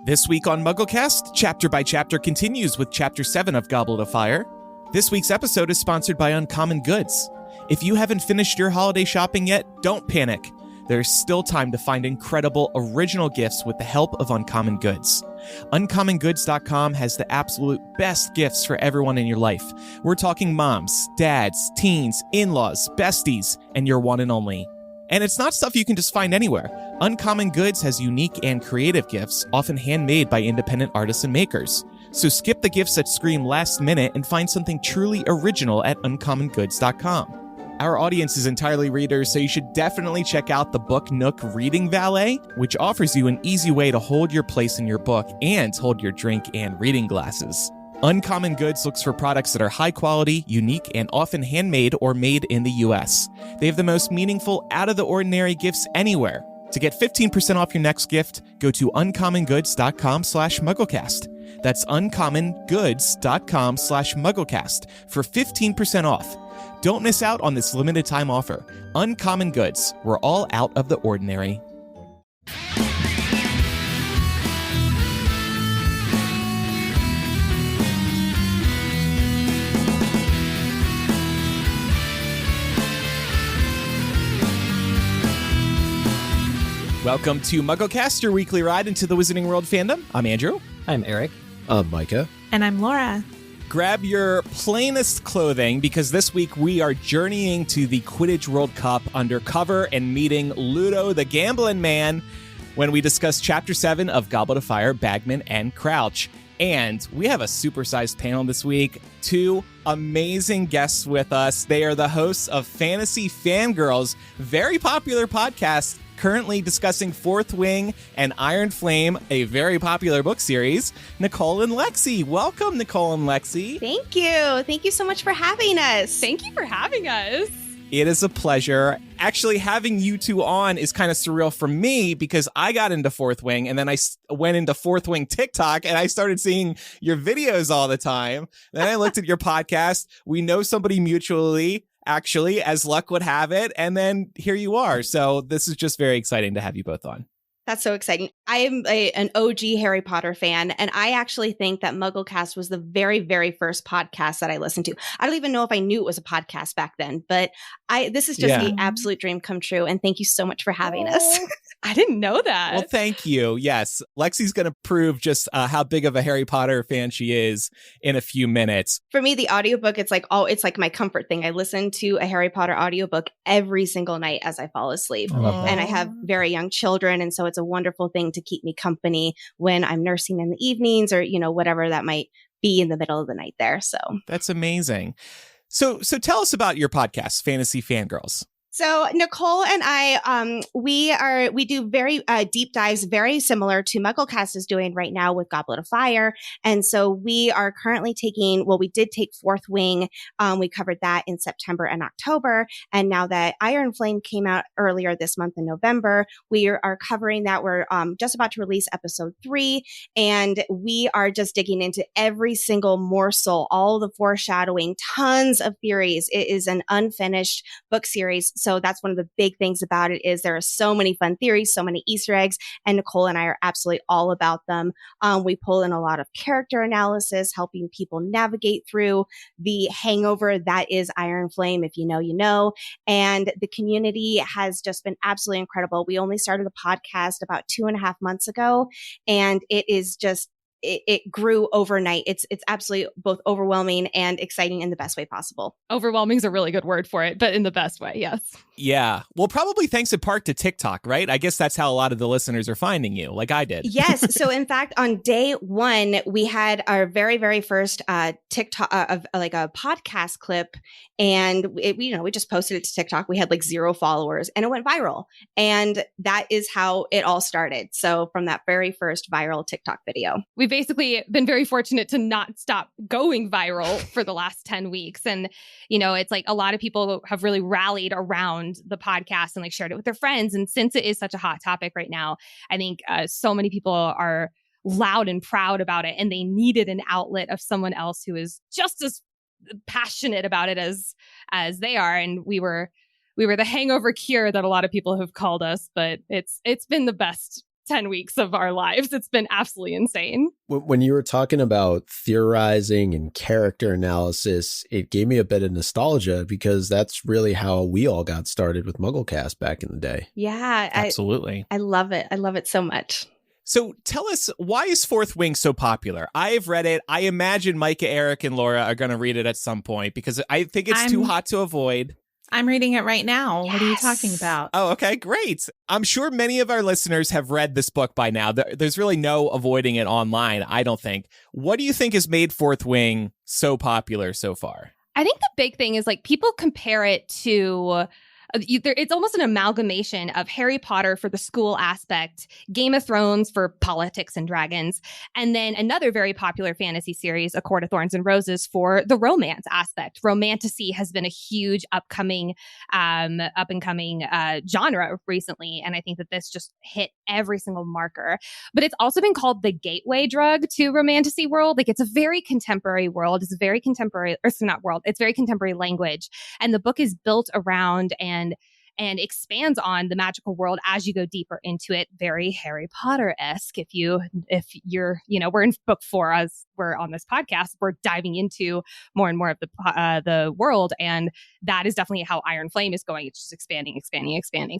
This week on MuggleCast, Chapter by Chapter continues with Chapter 7 of Goblet of Fire. This week's episode is sponsored by Uncommon Goods. If you haven't finished your holiday shopping yet, don't panic. There's still time to find incredible original gifts with the help of Uncommon Goods. UncommonGoods.com has the absolute best gifts for everyone in your life. We're talking moms, dads, teens, in-laws, besties, and your one and only. And it's not stuff you can just find anywhere. Uncommon Goods has unique and creative gifts, often handmade by independent artists and makers. So skip the gifts that scream last minute and find something truly original at UncommonGoods.com. Our audience is entirely readers, so you should definitely check out the Book Nook Reading Valet, which offers you an easy way to hold your place in your book and hold your drink and reading glasses. Uncommon Goods looks for products that are high quality, unique, and often handmade or made in the US. They have the most meaningful, out-of-the-ordinary gifts anywhere. To get 15% off your next gift, go to uncommongoods.com/MuggleCast. That's uncommongoods.com/MuggleCast for 15% off. Don't miss out on this limited time offer. Uncommon Goods, we're all out of the ordinary. Welcome to MuggleCast, your weekly ride into the Wizarding World fandom. I'm Andrew. I'm Eric. I'm Micah. And I'm Laura. Grab your plainest clothing because this week we are journeying to the Quidditch World Cup undercover and meeting Ludo the Gamblin man when we discuss Chapter 7 of Goblet of Fire, Bagman and Crouch. And we have a supersized panel this week. Two amazing guests with us. They are the hosts of Fantasy Fangirls, very popular podcast, currently discussing Fourth Wing and Iron Flame, a very popular book series. Nicole and Lexi. Welcome, Nicole and Lexi. Thank you. Thank you so much for having us. Thank you for having us. It is a pleasure. Actually, having you two on is kind of surreal for me because I got into Fourth Wing and then I went into Fourth Wing TikTok and I started seeing your videos all the time. Then I looked at your podcast. We know somebody mutually, actually, as luck would have it. And then here you are. So this is just very exciting to have you both on. That's so exciting. I am an OG Harry Potter fan, and I actually think that MuggleCast was the very, very first podcast that I listened to. I don't even know if I knew it was a podcast back then, but this is just the absolute dream come true, and thank you so much for having us. I didn't know that. Well, thank you. Yes, Lexi's going to prove just how big of a Harry Potter fan she is in a few minutes. For me, the audiobook, it's like my comfort thing. I listen to a Harry Potter audiobook every single night as I fall asleep. And I have very young children, and so it's a wonderful thing to keep me company when I'm nursing in the evenings or, whatever that might be in the middle of the night there. So that's amazing. So tell us about your podcast, Fantasy Fangirls. So Nicole and I, we do very deep dives, very similar to MuggleCast is doing right now with Goblet of Fire. And so we are currently we did take Fourth Wing. We covered that in September and October. And now that Iron Flame came out earlier this month in November, we are covering that. We're just about to release episode 3. And we are just digging into every single morsel, all the foreshadowing, tons of theories. It is an unfinished book series. So that's one of the big things about it is there are so many fun theories, so many Easter eggs, and Nicole and I are absolutely all about them. We pull in a lot of character analysis, helping people navigate through the hangover that is Iron Flame. If you know, you know. And the community has just been absolutely incredible. We only started the podcast about 2.5 months ago, and it is just it grew overnight. It's absolutely both overwhelming and exciting in the best way possible. Overwhelming is a really good word for it, but in the best way, yes. Yeah. Well, probably thanks in part to TikTok, right? I guess that's how a lot of the listeners are finding you, like I did. Yes. So in fact, on day 1, we had our very, very first TikTok of like a podcast clip, and we just posted it to TikTok. We had like 0 followers, and it went viral, and that is how it all started. So from that very first viral TikTok video, we've basically been very fortunate to not stop going viral for the last 10 weeks, and it's like a lot of people have really rallied around the podcast and like shared it with their friends. And since it is such a hot topic right now, I think so many people are loud and proud about it, and they needed an outlet of someone else who is just as passionate about it as they are. And we were the hangover cure that a lot of people have called us, but it's been the best 10 weeks of our lives. It's been absolutely insane. When you were talking about theorizing and character analysis, it gave me a bit of nostalgia because that's really how we all got started with MuggleCast back in the day. Yeah, Absolutely. I love it. I love it so much. So tell us, why is Fourth Wing so popular? I've read it. I imagine Micah, Eric, and Laura are going to read it at some point because I think it's too hot to avoid. I'm reading it right now. Yes. What are you talking about? Oh, okay, great. I'm sure many of our listeners have read this book by now. There's really no avoiding it online, I don't think. What do you think has made Fourth Wing so popular so far? I think the big thing is like people compare it to it's almost an amalgamation of Harry Potter for the school aspect, Game of Thrones for politics and dragons, and then another very popular fantasy series, A Court of Thorns and Roses, for the romance aspect. Romantasy has been a huge up-and-coming genre recently, and I think that this just hit every single marker. But it's also been called the gateway drug to Romantasy world. Like, it's a very contemporary world. It's a very contemporary, or it's not world, it's very contemporary language. And the book is built around and expands on the magical world as you go deeper into it. Very Harry Potter-esque. If you're, we're in book 4 as we're on this podcast, we're diving into more and more of the world. And that is definitely how Iron Flame is going. It's just expanding.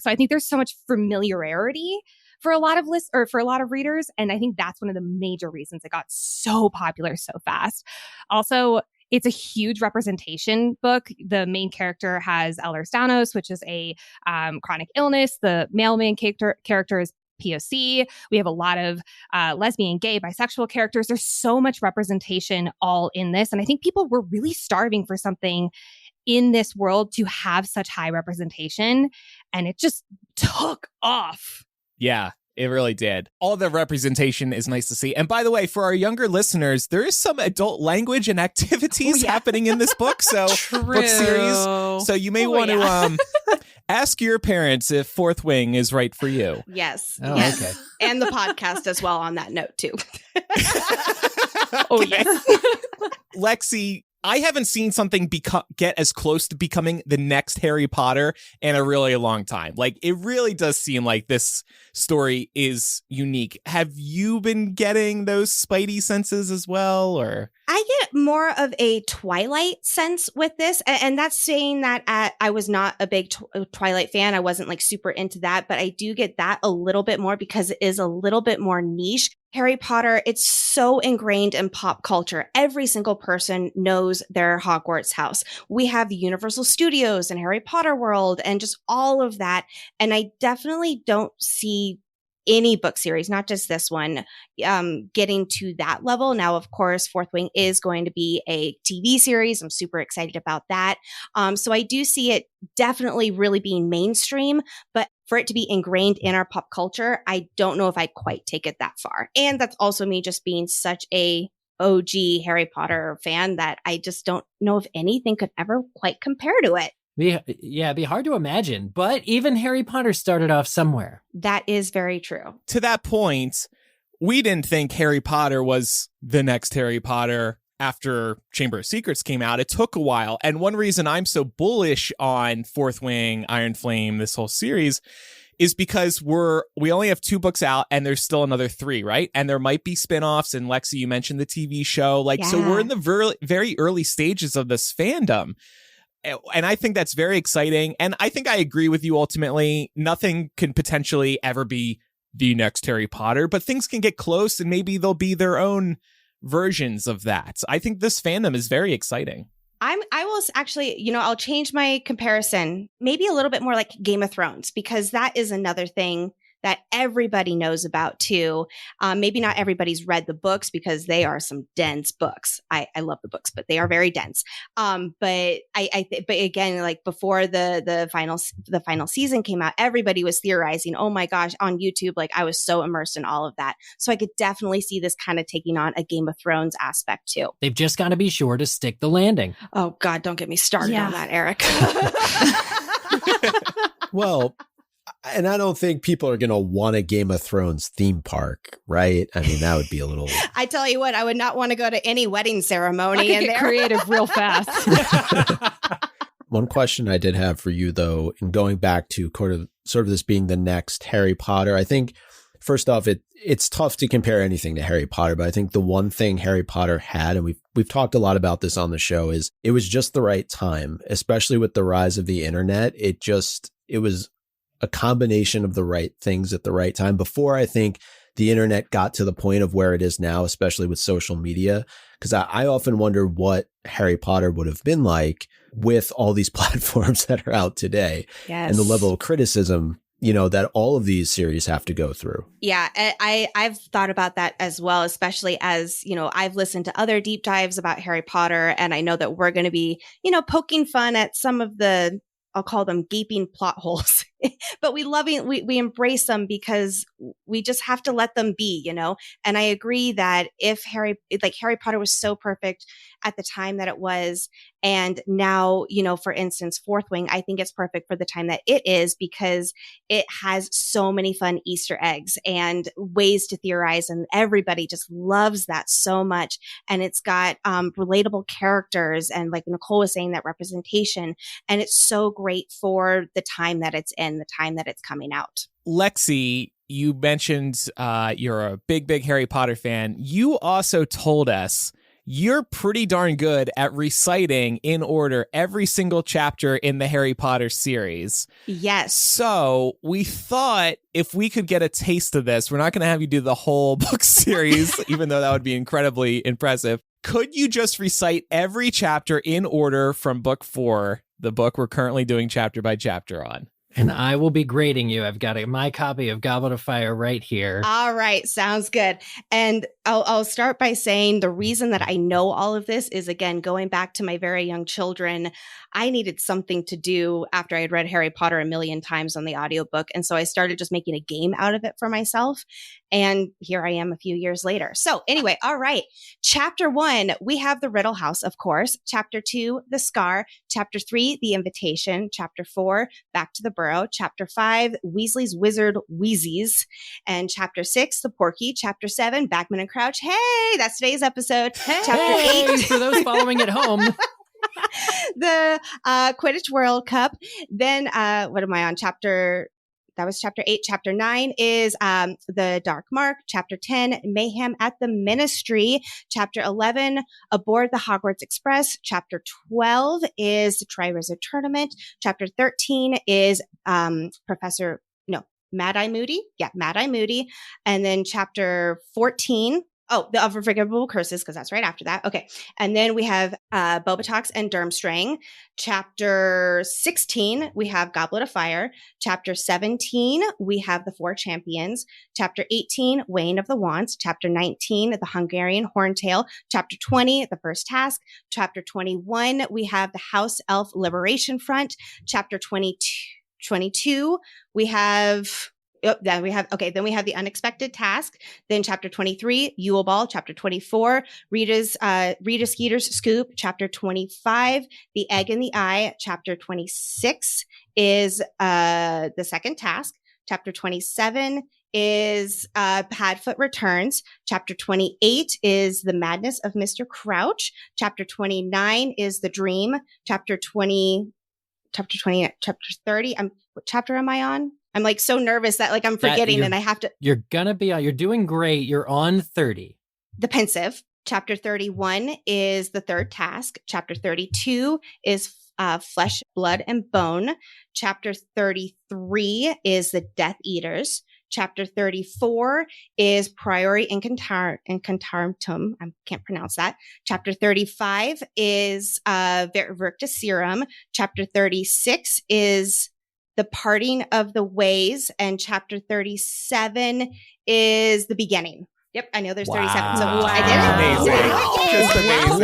So I think there's so much familiarity for a lot of for a lot of readers. And I think that's one of the major reasons it got so popular so fast. Also, it's a huge representation book. The main character has Ehlers-Danlos, which is a chronic illness. The main character is POC. We have a lot of lesbian, gay, bisexual characters. There's so much representation all in this. And I think people were really starving for something in this world to have such high representation. And it just took off. Yeah. It really did. All the representation is nice to see. And by the way, for our younger listeners, there is some adult language and activities happening in this book. So book series. So you may want to ask your parents if Fourth Wing is right for you. Yes. Oh, yes. okay. And the podcast as well on that note, too. Oh, yes. Lexi, I haven't seen something get as close to becoming the next Harry Potter in a really long time. Like, it really does seem like this story is unique. Have you been getting those spidey senses as well, or? I get more of a Twilight sense with this. And that's saying that I was not a big Twilight fan. I wasn't like super into that, but I do get that a little bit more because it is a little bit more niche. Harry Potter, it's so ingrained in pop culture. Every single person knows their Hogwarts house. We have Universal Studios and Harry Potter World and just all of that. And I definitely don't see any book series, not just this one, getting to that level. Now, of course, Fourth Wing is going to be a TV series. I'm super excited about that. So I do see it definitely really being mainstream, but for it to be ingrained in our pop culture, I don't know if I'd quite take it that far. And that's also me just being such a OG Harry Potter fan that I just don't know if anything could ever quite compare to it. It'd be hard to imagine, but even Harry Potter started off somewhere. That is very true. To that point, we didn't think Harry Potter was the next Harry Potter after Chamber of Secrets came out. It took a while. And one reason I'm so bullish on Fourth Wing, Iron Flame, this whole series, is because we only have 2 books out and there's still another 3, right? And there might be spinoffs. And Lexi, you mentioned the TV show. So we're in the very early stages of this fandom. And I think that's very exciting. And I think I agree with you ultimately. Nothing can potentially ever be the next Harry Potter, but things can get close and maybe they'll be their own versions of that. I think this fandom is very exciting. I will actually, I'll change my comparison, maybe a little bit more like Game of Thrones, because that is another thing that everybody knows about too. Maybe not everybody's read the books because they are some dense books. I love the books, but they are very dense. But but again, like before the final season came out, everybody was theorizing. Oh my gosh, on YouTube, like I was so immersed in all of that. So I could definitely see this kind of taking on a Game of Thrones aspect too. They've just got to be sure to stick the landing. Oh God, don't get me started on that, Eric. Well, and I don't think people are going to want a Game of Thrones theme park, right? I mean, that would be a little... I tell you what, I would not want to go to any wedding ceremony. I could get creative real fast. One question I did have for you, though, in going back to sort of this being the next Harry Potter, I think first off, it's tough to compare anything to Harry Potter, but I think the one thing Harry Potter had, and we've talked a lot about this on the show, is it was just the right time, especially with the rise of the internet. It was a combination of the right things at the right time before I think the internet got to the point of where it is now, especially with social media. Because I often wonder what Harry Potter would have been like with all these platforms that are out today. Yes. And the level of criticism, that all of these series have to go through. Yeah, I've thought about that as well, especially as, I've listened to other deep dives about Harry Potter, and I know that we're going to be, poking fun at some of the, I'll call them gaping plot holes, but we embrace them because we just have to let them be, And I agree that if Harry Potter was so perfect at the time that it was, and now, for instance, Fourth Wing, I think it's perfect for the time that it is because it has so many fun Easter eggs and ways to theorize, and everybody just loves that so much. And it's got relatable characters, and like Nicole was saying, that representation, and it's so great for the time that it's in, the time that it's coming out. Lexi, you mentioned you're a big Harry Potter fan. You also told us you're pretty darn good at reciting in order every single chapter in the Harry Potter series. Yes. So we thought if we could get a taste of this, we're not going to have you do the whole book series, even though that would be incredibly impressive. Could you just recite every chapter in order from book 4, the book we're currently doing chapter by chapter on? And I will be grading you. I've got my copy of Goblet of Fire right here. All right. Sounds good. And I'll start by saying the reason that I know all of this is, again, going back to my very young children. I needed something to do after I had read Harry Potter a million times on the audiobook. And so I started just making a game out of it for myself. And here I am a few years later. So anyway, all right. Chapter 1, we have the Riddle House, of course. Chapter 2, the Scar. Chapter 3, the Invitation. Chapter 4, Back to the Burrow. Chapter 5, Weasley's Wizard Wheezies. And Chapter 6, the Porky. Chapter 7, Bagman and Crouch. Hey, that's today's episode. Chapter 8. For those following at home. The Quidditch World Cup. Then what am I on? That was chapter 8. Chapter 9 is the Dark Mark. Chapter 10, Mayhem at the Ministry. Chapter 11, Aboard the Hogwarts Express. Chapter 12 is the Triwizard Tournament. Chapter 13 is Mad-Eye Moody. Yeah, Mad-Eye Moody. And then chapter 14, the Unforgivable Curses, because that's right after that. Okay. And then we have Bobotox and Durmstrang. Chapter 16, we have Goblet of Fire. Chapter 17, we have the Four Champions. Chapter 18, Wane of the Wands. Chapter 19, the Hungarian Horntail. Chapter 20, the First Task. Chapter 21, we have the House Elf Liberation Front. Chapter 22, we have... Then we have the Unexpected Task. Then chapter 23, Yule Ball. Chapter 24, Rita Skeeter's Scoop. Chapter 25, The Egg in the Eye. Chapter 26 is the Second Task. Chapter 27 is Padfoot Returns. Chapter 28 is The Madness of Mr. Crouch. Chapter 29 is The Dream. Chapter 30. What chapter am I on? I'm like so nervous that like I'm forgetting and I have to. You're doing great. You're on 30. The Pensive. Chapter 31 is the Third Task. Chapter 32 is Flesh, Blood, and Bone. Chapter 33 is the Death Eaters. Chapter 34 is Priori Incantatum. I can't pronounce that. Chapter 35 is Virtus Serum. Chapter 36 is The Parting of the Ways, and chapter 37 is The Beginning. Yep, I know there's 37. So I did it. Amazing. Just amazing.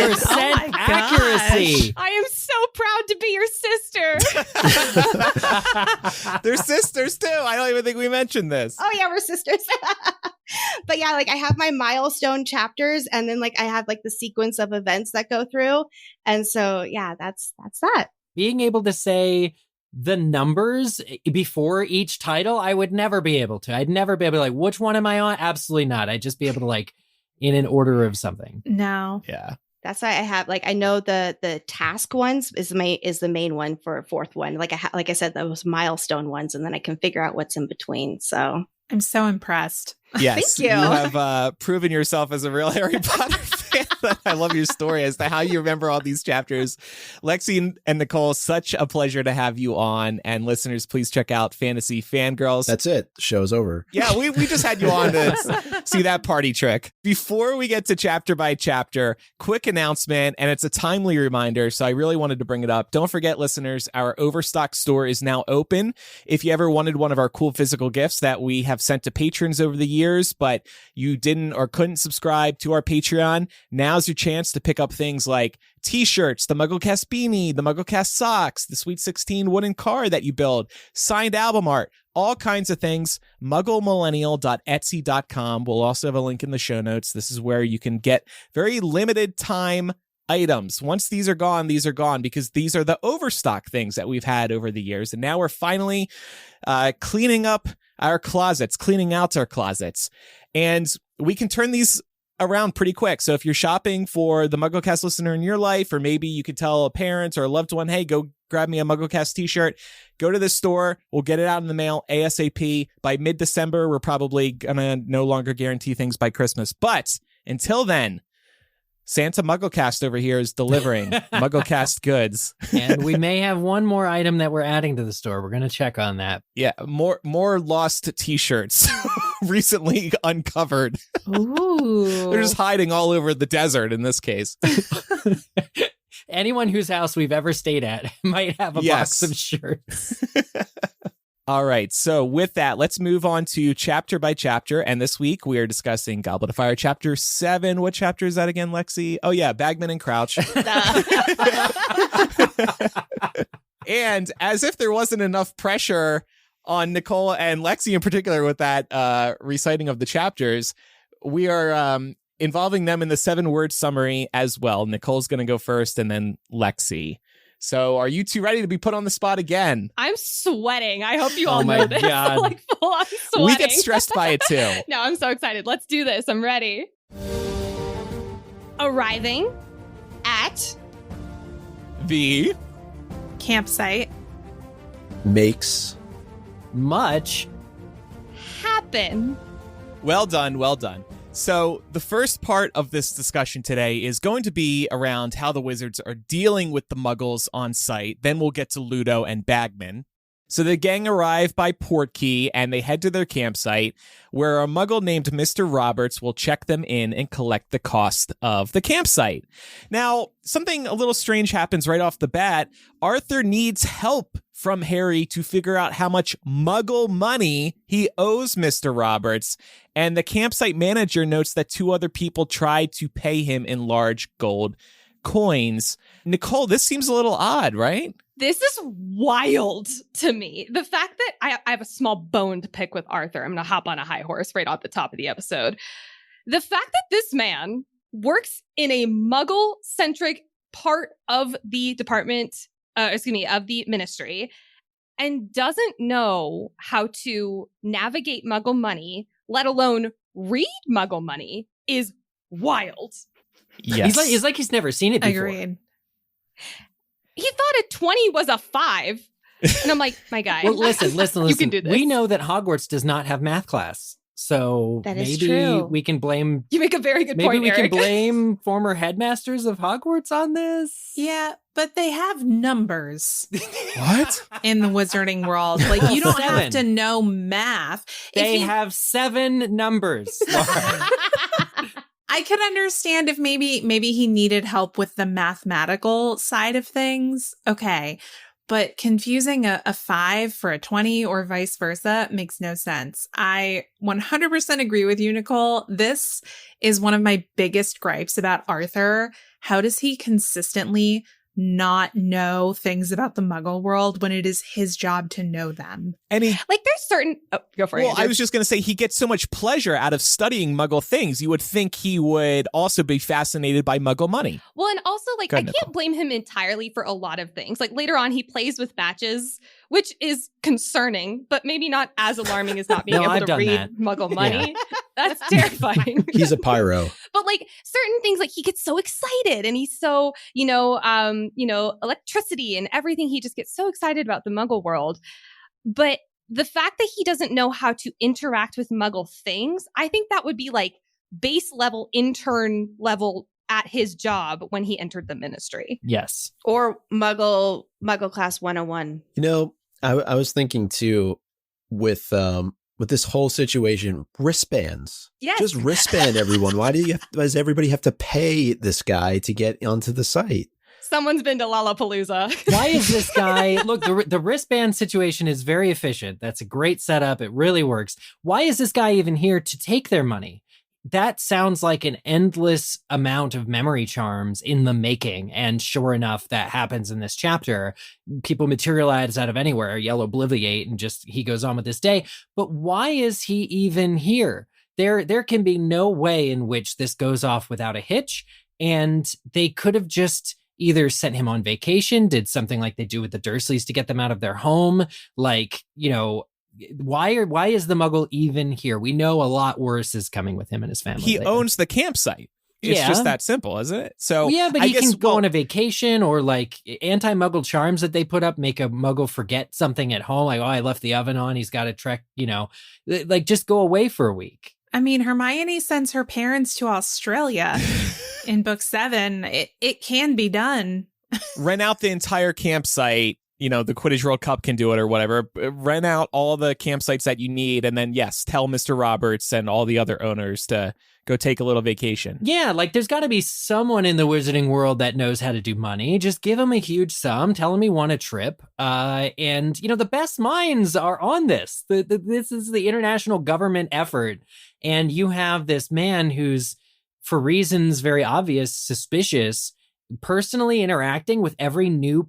100% accuracy. I am so proud to be your sister. They're sisters too. I don't even think we mentioned this. Oh yeah, we're sisters. But yeah, like I have my milestone chapters, and then like I have like the sequence of events that go through. And so yeah, that's that. Being able to say the numbers before each title, I would never be able to. I'd never be able to like, which one am I on? Absolutely not. I'd just be able to like in an order of something. No. Yeah. That's why I have like I know the task ones is the main one for a fourth one. Like I said, those milestone ones, and then I can figure out what's in between. So I'm so impressed. Yes, Thank you. You have proven yourself as a real Harry Potter fan. I love your story as to how you remember all these chapters. Lexi and Nicole, such a pleasure to have you on. And listeners, please check out Fantasy Fangirls. That's it. The show's over. Yeah, we just had you on to see that party trick. Before we get to chapter by chapter, quick announcement, and it's a timely reminder, so I really wanted to bring it up. Don't forget, listeners, our Overstock store is now open. If you ever wanted one of our cool physical gifts that we have sent to patrons over the years, but you didn't or couldn't subscribe to our Patreon, now's your chance to pick up things like t-shirts, the MuggleCast beanie, the MuggleCast socks, the Sweet 16 wooden car that you build, signed album art, all kinds of things. MuggleMillennial.etsy.com. We'll also have a link in the show notes. This is where you can get very limited time items. Once these are gone, because these are the overstock things that we've had over the years. And now we're finally cleaning out our closets. And we can turn these around pretty quick. So if you're shopping for the MuggleCast listener in your life, or maybe you could tell a parent or a loved one, hey, go grab me a MuggleCast t-shirt, go to the store. We'll get it out in the mail ASAP. By mid-December, we're probably gonna no longer guarantee things by Christmas. But until then, Santa MuggleCast over here is delivering MuggleCast goods. And we may have one more item that we're adding to the store. We're going to check on that. Yeah, more lost t-shirts recently uncovered. Ooh. They're just hiding all over the desert in this case. Anyone whose house we've ever stayed at might have a box of shirts. All right, so with that, let's move on to chapter by chapter. And this week, we are discussing Goblet of Fire, chapter 7. What chapter is that again, Lexi? Oh, yeah, Bagman and Crouch. And as if there wasn't enough pressure on Nicole and Lexi in particular with that reciting of the chapters, we are involving them in the 7-word summary as well. Nicole's going to go first, and then Lexi. So are you two ready to be put on the spot again? I'm sweating. I hope you all my know this. God. Like full on sweating. We get stressed by it too. No, I'm so excited. Let's do this. I'm ready. Arriving At The Campsite. Makes Much. happen. Well done, well done. So the first part of this discussion today is going to be around how the wizards are dealing with the Muggles on site. Then we'll get to Ludo and Bagman. So the gang arrive by Portkey and they head to their campsite, where a Muggle named Mr. Roberts will check them in and collect the cost of the campsite. Now, something a little strange happens right off the bat. Arthur needs help from Harry to figure out how much Muggle money he owes Mr. Roberts, and the campsite manager notes that 2 other people tried to pay him in large gold coins. Nicole, this seems a little odd, right? This is wild to me. The fact that I have a small bone to pick with Arthur. I'm going to hop on a high horse right off the top of the episode. The fact that this man works in a Muggle-centric part of the department, of the ministry, and doesn't know how to navigate Muggle money, let alone read Muggle money, is wild. Yes. He's like he's never seen it before. Agreed. He thought a 20 was a 5. And I'm like, my guy. Well, listen. You can do this. We know that Hogwarts does not have math class. So That is maybe true. we can blame You make a very good maybe point, we Eric. can blame former headmasters of Hogwarts on this. Yeah, but they have numbers What? in the wizarding world. Like, you don't have 7. to know math. They If you- have 7 numbers. Laura. I could understand if maybe he needed help with the mathematical side of things. Okay. But confusing a 5 for a 20 or vice versa makes no sense. I 100% agree with you, Nicole. This is one of my biggest gripes about Arthur. How does he consistently not know things about the Muggle world when it is his job to know them? And he Like, there's certain... Oh, go for it. Well, Andrew. I was just going to say he gets so much pleasure out of studying Muggle things. You would think he would also be fascinated by Muggle money. Well, and also, like, Go I ahead, can't Nicole. blame him entirely for a lot of things. Like, later on, he plays with matches, which is concerning, but maybe not as alarming as not being No, able I've to done read that. Muggle money. That's terrifying. he's a pyro. But like certain things, like he gets so excited and he's so, electricity and everything. He just gets so excited about the Muggle world. But the fact that he doesn't know how to interact with Muggle things, I think that would be like base level, intern level at his job when he entered the ministry. Yes. Or Muggle class 101. You know, I was thinking too with this whole situation, wristbands. Yes. Just wristband everyone. Why does everybody have to pay this guy to get onto the site? Someone's been to Lollapalooza. Why is this guy... Look, the wristband situation is very efficient. That's a great setup. It really works. Why is this guy even here to take their money? That sounds like an endless amount of memory charms in the making. And sure enough, that happens in this chapter. People materialize out of anywhere, yell obliviate, and just he goes on with his day. But why is he even here? There can be no way in which this goes off without a hitch. And they could have just either sent him on vacation, did something like they do with the Dursleys to get them out of their home. Like, you know, why is the Muggle even here? We know a lot worse is coming with him and his family. He later. owns the campsite. It's just that simple, isn't it? So yeah, but I he guess, can go on a vacation, or like anti-Muggle charms that they put up make a Muggle forget something at home. Like, oh, I left the oven on. He's got to trek, you know, like just go away for a week. I mean, Hermione sends her parents to Australia in book 7. It can be done. Rent out the entire campsite. You know, the Quidditch World Cup can do it or whatever. Rent out all the campsites that you need. And then, yes, tell Mr. Roberts and all the other owners to go take a little vacation. Yeah, like there's got to be someone in the wizarding world that knows how to do money. Just give him a huge sum, tell him he won a trip. And, you know, the best minds are on this. This is the international government effort. And you have this man who's, for reasons very obvious, suspicious, personally interacting with every new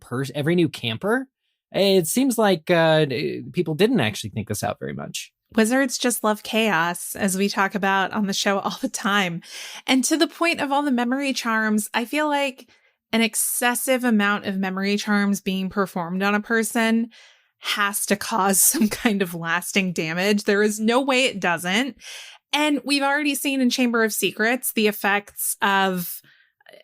camper. It seems like people didn't actually think this out very much. Wizards just love chaos, as we talk about on the show all the time. And to the point of all the memory charms, I feel like an excessive amount of memory charms being performed on a person has to cause some kind of lasting damage. There is no way it doesn't. And we've already seen in Chamber of Secrets the effects of,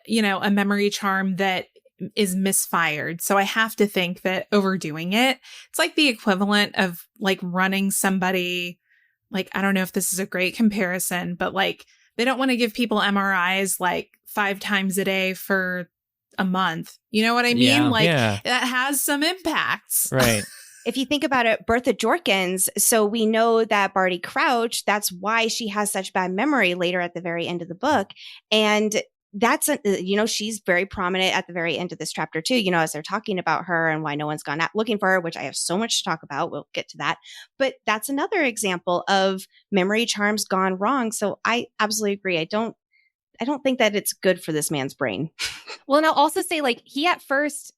you know, a memory charm that is misfired. So I have to think that overdoing it, it's like the equivalent of like running somebody, like, I don't know if this is a great comparison, but like they don't want to give people MRIs like 5 times a day for a month. You know what I mean? That has some impacts. Right. If you think about it, Bertha Jorkins, so we know that Barty Crouch, that's why she has such bad memory later at the very end of the book. And that's, you know, she's very prominent at the very end of this chapter too, you know, as they're talking about her and why no one's gone out looking for her, which I have so much to talk about. We'll get to that. But that's another example of memory charms gone wrong. So I absolutely agree. I don't think that it's good for this man's brain. Well, and I'll also say, like, he at first,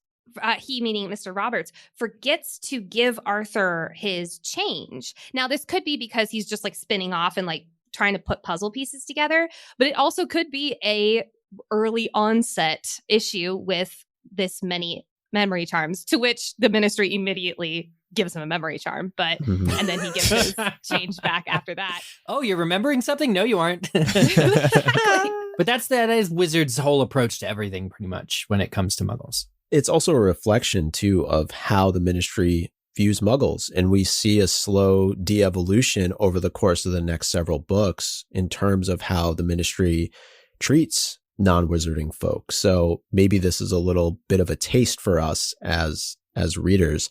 he meaning Mr. Roberts, forgets to give Arthur his change. Now, this could be because he's just like spinning off and like trying to put puzzle pieces together, but it also could be a early onset issue with this many memory charms, to which the ministry immediately gives him a memory charm, but and then he gives his change back after that. Oh, you're remembering something? No, you aren't. But that is Wizards' whole approach to everything, pretty much, when it comes to Muggles. It's also a reflection, too, of how the ministry views Muggles. And we see a slow de-evolution over the course of the next several books in terms of how the ministry treats non-wizarding folk. So maybe this is a little bit of a taste for us as readers.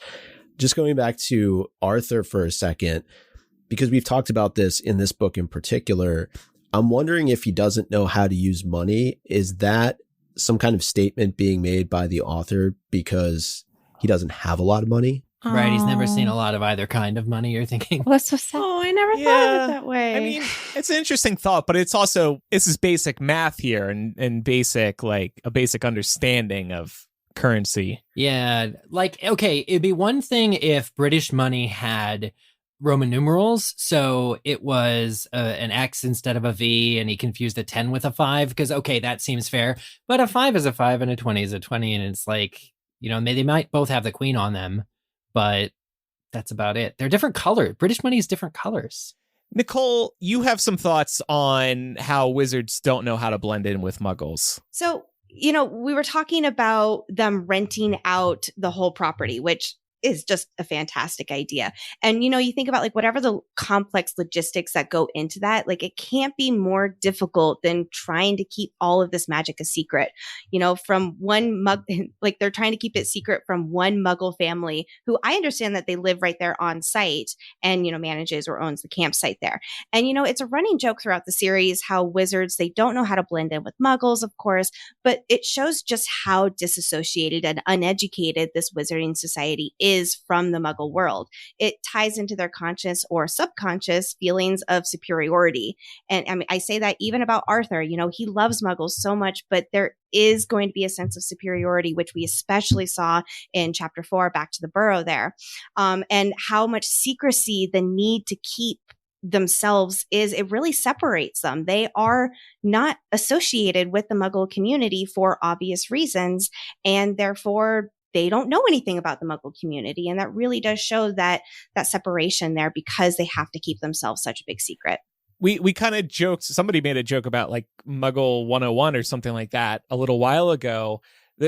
Just going back to Arthur for a second, because we've talked about this in this book in particular, I'm wondering if he doesn't know how to use money. Is that some kind of statement being made by the author because he doesn't have a lot of money? Right, he's never seen a lot of either kind of money, you're thinking. Well, that's so sad. Oh, I never thought of it that way. I mean, it's an interesting thought, but it's also, this is basic math here and basic, like a basic understanding of currency. Yeah, like, okay, it'd be one thing if British money had Roman numerals, so it was an X instead of a V, and he confused a 10 with a 5, because, okay, that seems fair, but a 5 is a 5 and a 20 is a 20, and it's like, you know, they might both have the queen on them, but that's about it. They're different colors. British money is different colors. Nicole, you have some thoughts on how wizards don't know how to blend in with Muggles. So, you know, we were talking about them renting out the whole property, which is just a fantastic idea. And, you think about like whatever the complex logistics that go into that, like it can't be more difficult than trying to keep all of this magic a secret, from one like they're trying to keep it secret from one Muggle family who I understand that they live right there on site and, manages or owns the campsite there. And, it's a running joke throughout the series how wizards, they don't know how to blend in with Muggles, of course, but it shows just how disassociated and uneducated this wizarding society is from the Muggle world. It ties into their conscious or subconscious feelings of superiority. And I mean, I say that even about Arthur, he loves Muggles so much, but there is going to be a sense of superiority, which we especially saw in chapter 4, Back to the Burrow there, and how much secrecy the need to keep themselves is. It really separates them. They are not associated with the Muggle community for obvious reasons, and therefore they don't know anything about the Muggle community. And that really does show that separation there because they have to keep themselves such a big secret. We kind of joked, somebody made a joke about like Muggle 101 or something like that a little while ago.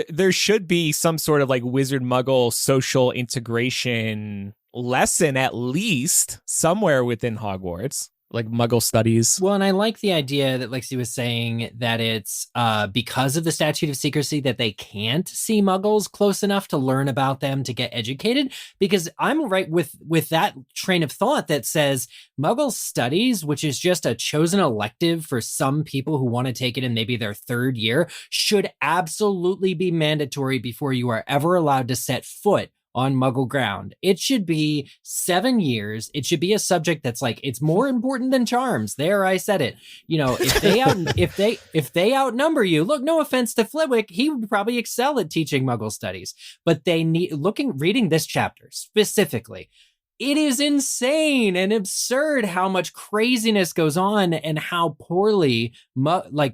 There should be some sort of like wizard Muggle social integration lesson, at least somewhere within Hogwarts, like Muggle studies. Well, and I like the idea that Lexi was saying that it's because of the statute of secrecy that they can't see Muggles close enough to learn about them to get educated. Because I'm right with that train of thought that says Muggle studies, which is just a chosen elective for some people who want to take it in maybe their third year, should absolutely be mandatory before you are ever allowed to set foot on Muggle ground. It should be 7 years. It should be a subject that's like, it's more important than charms. There, I said it. If they outnumber you, look, no offense to Flitwick, he would probably excel at teaching Muggle studies, but they need reading this chapter specifically. It is insane and absurd how much craziness goes on and how poorly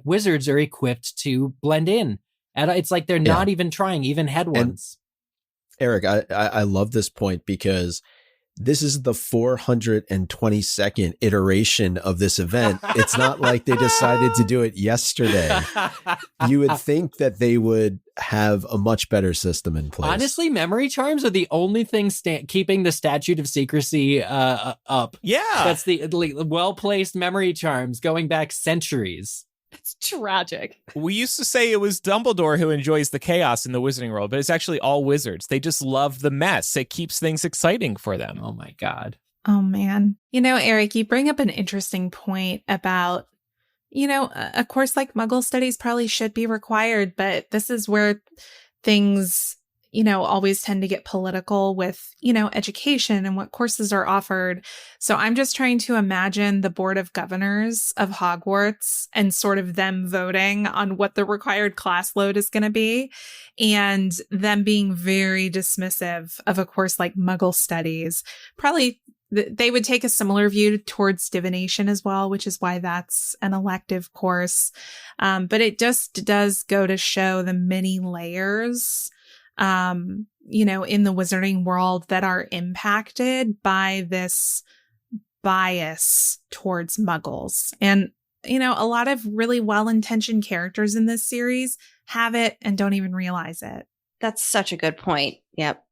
wizards are equipped to blend in. And it's like they're not even trying, even head ones. Eric, I love this point because this is the 422nd iteration of this event. It's not like they decided to do it yesterday. You would think that they would have a much better system in place. Honestly, memory charms are the only thing keeping the statute of secrecy up. Yeah. That's the well-placed memory charms going back centuries. It's tragic. We used to say it was Dumbledore who enjoys the chaos in the wizarding world, but it's actually all wizards. They just love the mess. It keeps things exciting for them. Oh my God. Oh man. Eric, you bring up an interesting point about, of course, like Muggle studies probably should be required, but this is where things, always tend to get political with, education and what courses are offered. So I'm just trying to imagine the Board of Governors of Hogwarts and sort of them voting on what the required class load is going to be and them being very dismissive of a course like Muggle studies. Probably they would take a similar view towards divination as well, which is why that's an elective course. But it just does go to show the many layers in the wizarding world that are impacted by this bias towards Muggles. And, a lot of really well-intentioned characters in this series have it and don't even realize it. That's such a good point. Yep.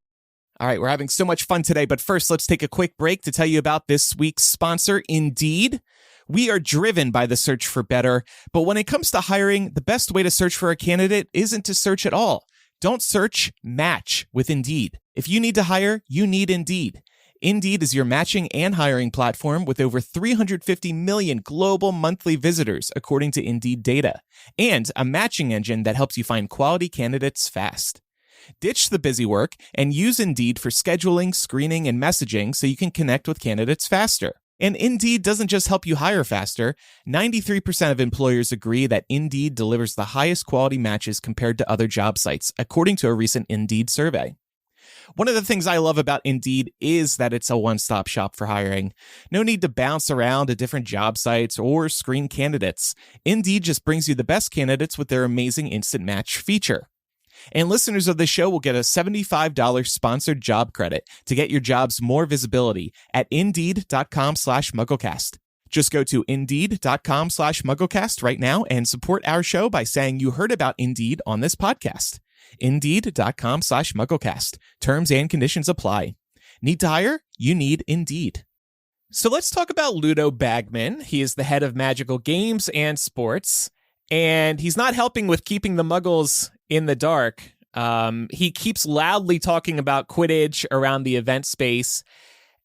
All right, we're having so much fun today, but first let's take a quick break to tell you about this week's sponsor, Indeed. We are driven by the search for better, but when it comes to hiring, the best way to search for a candidate isn't to search at all. Don't search, match with Indeed. If you need to hire, you need Indeed. Indeed is your matching and hiring platform with over 350 million global monthly visitors, according to Indeed data, and a matching engine that helps you find quality candidates fast. Ditch the busy work and use Indeed for scheduling, screening, and messaging so you can connect with candidates faster. And Indeed doesn't just help you hire faster. 93% of employers agree that Indeed delivers the highest quality matches compared to other job sites, according to a recent Indeed survey. One of the things I love about Indeed is that it's a one-stop shop for hiring. No need to bounce around to different job sites or screen candidates. Indeed just brings you the best candidates with their amazing instant match feature. And listeners of the show will get a $75 sponsored job credit to get your jobs more visibility at Indeed.com/MuggleCast. Just go to Indeed.com/MuggleCast right now and support our show by saying you heard about Indeed on this podcast. Indeed.com/MuggleCast. Terms and conditions apply. Need to hire? You need Indeed. So let's talk about Ludo Bagman. He is the head of magical games and sports, and he's not helping with keeping the Muggles in the dark. He keeps loudly talking about Quidditch around the event space,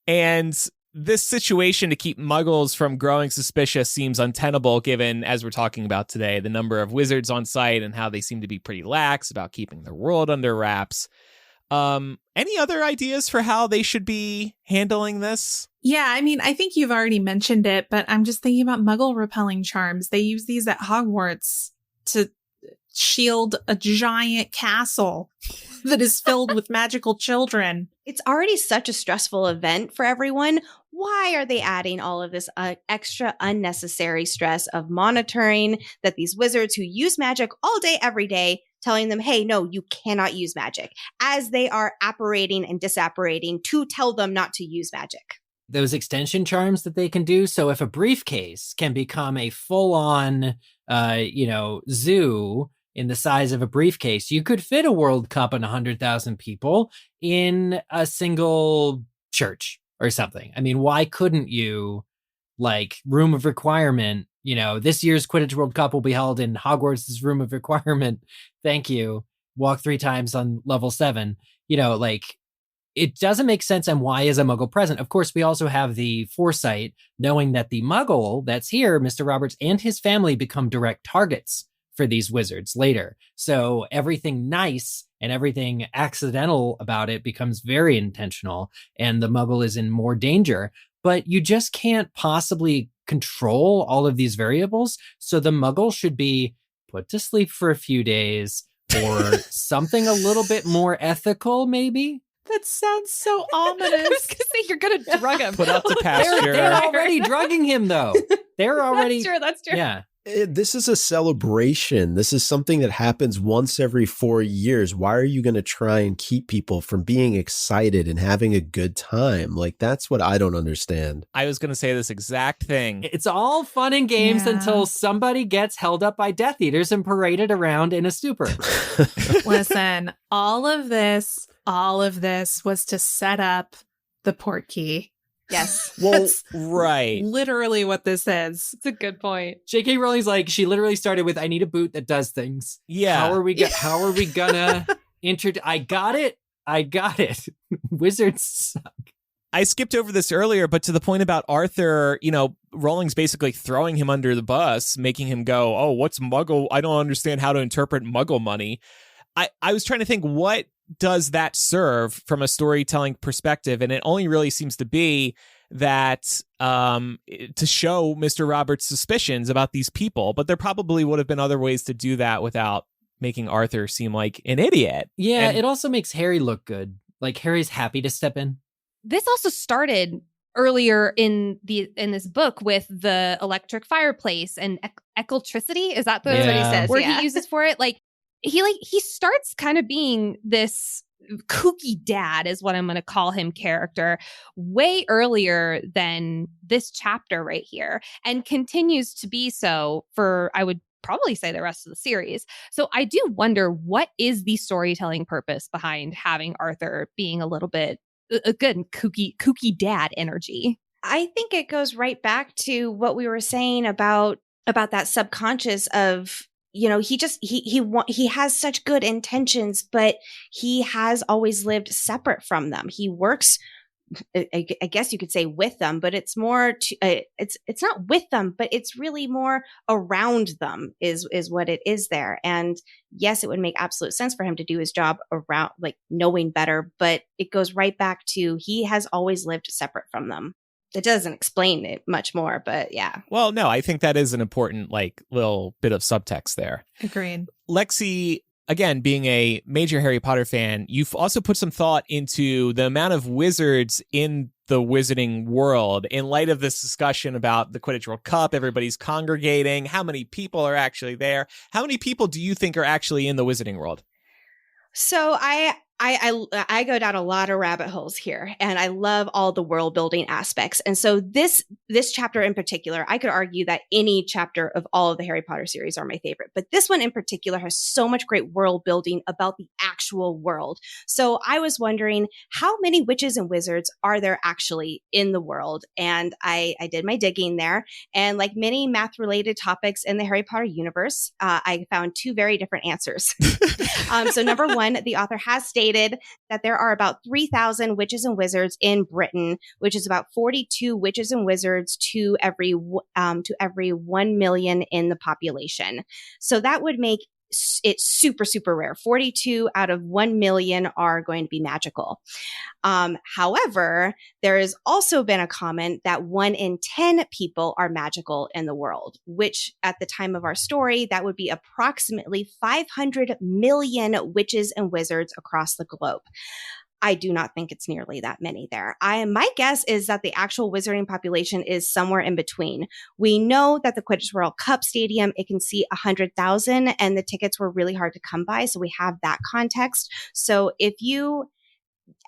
and this situation to keep Muggles from growing suspicious seems untenable given, as we're talking about today, the number of wizards on site and how they seem to be pretty lax about keeping the world under wraps. Any other ideas for how they should be handling this? Yeah, I mean, I think you've already mentioned it, but I'm just thinking about Muggle repelling charms. They use these at Hogwarts to shield a giant castle that is filled with magical children. It's already such a stressful event for everyone. Why are they adding all of this extra unnecessary stress of monitoring that these wizards who use magic all day, every day, telling them, hey, no, you cannot use magic, as they are apparating and disapparating to tell them not to use magic? Those extension charms that they can do. So if a briefcase can become a full-on, zoo in the size of a briefcase, you could fit a World Cup and 100,000 people in a single church or something. I mean, why couldn't you, room of requirement, this year's Quidditch World Cup will be held in Hogwarts' room of requirement. Thank you. Walk 3 times on level 7. It doesn't make sense. And why is a Muggle present? Of course, we also have the foresight knowing that the Muggle that's here, Mr. Roberts, and his family become direct targets for these wizards later. So everything nice and everything accidental about it becomes very intentional, and the Muggle is in more danger. But you just can't possibly control all of these variables. So the Muggle should be put to sleep for a few days or something a little bit more ethical, maybe. That sounds so ominous. I was gonna say, you're gonna drug him. Put out to pasture. They're already drugging him, though. They're already. That's true. Yeah. This is a celebration. This is something that happens once every 4 years. Why are you going to try and keep people from being excited and having a good time? That's what I don't understand. I was going to say this exact thing. It's all fun and games until somebody gets held up by Death Eaters and paraded around in a stupor. Listen, all of this was to set up the port key. Yes. Well, right. Literally what this is. It's a good point. J.K. Rowling's she literally started with, I need a boot that does things. Yeah. How are we gonna I got it. Wizards suck. I skipped over this earlier, but to the point about Arthur, Rowling's basically throwing him under the bus, making him go, oh, what's Muggle? I don't understand how to interpret Muggle money. I was trying to think, what does that serve from a storytelling perspective? And it only really seems to be that to show Mr. Roberts' suspicions about these people, but there probably would have been other ways to do that without making Arthur seem like an idiot. Yeah, it also makes Harry look good. Harry's happy to step in. This also started earlier in this book with the electric fireplace and eclectricity. Is that the That's what he says, word yeah. he uses for it? He starts kind of being this kooky dad, is what I'm going to call him, character way earlier than this chapter right here, and continues to be so for, I would probably say, the rest of the series. So I do wonder, what is the storytelling purpose behind having Arthur being a little bit a good kooky dad energy? I think it goes right back to what we were saying about that subconscious of, he has such good intentions, but he has always lived separate from them. He works, I guess you could say, with them, but it's more it's not with them, but it's really more around them is what it is there. And yes, it would make absolute sense for him to do his job around, knowing better, but it goes right back to, he has always lived separate from them. It doesn't explain it much more, but yeah. Well, no, I think that is an important, little bit of subtext there. Agreed. Lexi, again, being a major Harry Potter fan, you've also put some thought into the amount of wizards in the wizarding world in light of this discussion about the Quidditch World Cup. Everybody's congregating. How many people are actually there? How many people do you think are actually in the wizarding world? So I I go down a lot of rabbit holes here, and I love all the world building aspects. And so this chapter in particular, I could argue that any chapter of all of the Harry Potter series are my favorite, but this one in particular has so much great world building about the actual world. So I was wondering, how many witches and wizards are there actually in the world? And I did my digging there, and like many math related topics in the Harry Potter universe, I found two very different answers. So number one, the author has stated that there are about 3,000 witches and wizards in Britain, which is about 42 witches and wizards to every 1 million in the population. So that would make it super, super rare. 42 out of 1 million are going to be magical. However, there has also been a comment that 1 in 10 people are magical in the world, which at the time of our story, that would be approximately 500 million witches and wizards across the globe. I do not think it's nearly that many there. My guess is that the actual wizarding population is somewhere in between. We know that the Quidditch World Cup stadium, it can seat 100,000, and the tickets were really hard to come by. So we have that context. So if you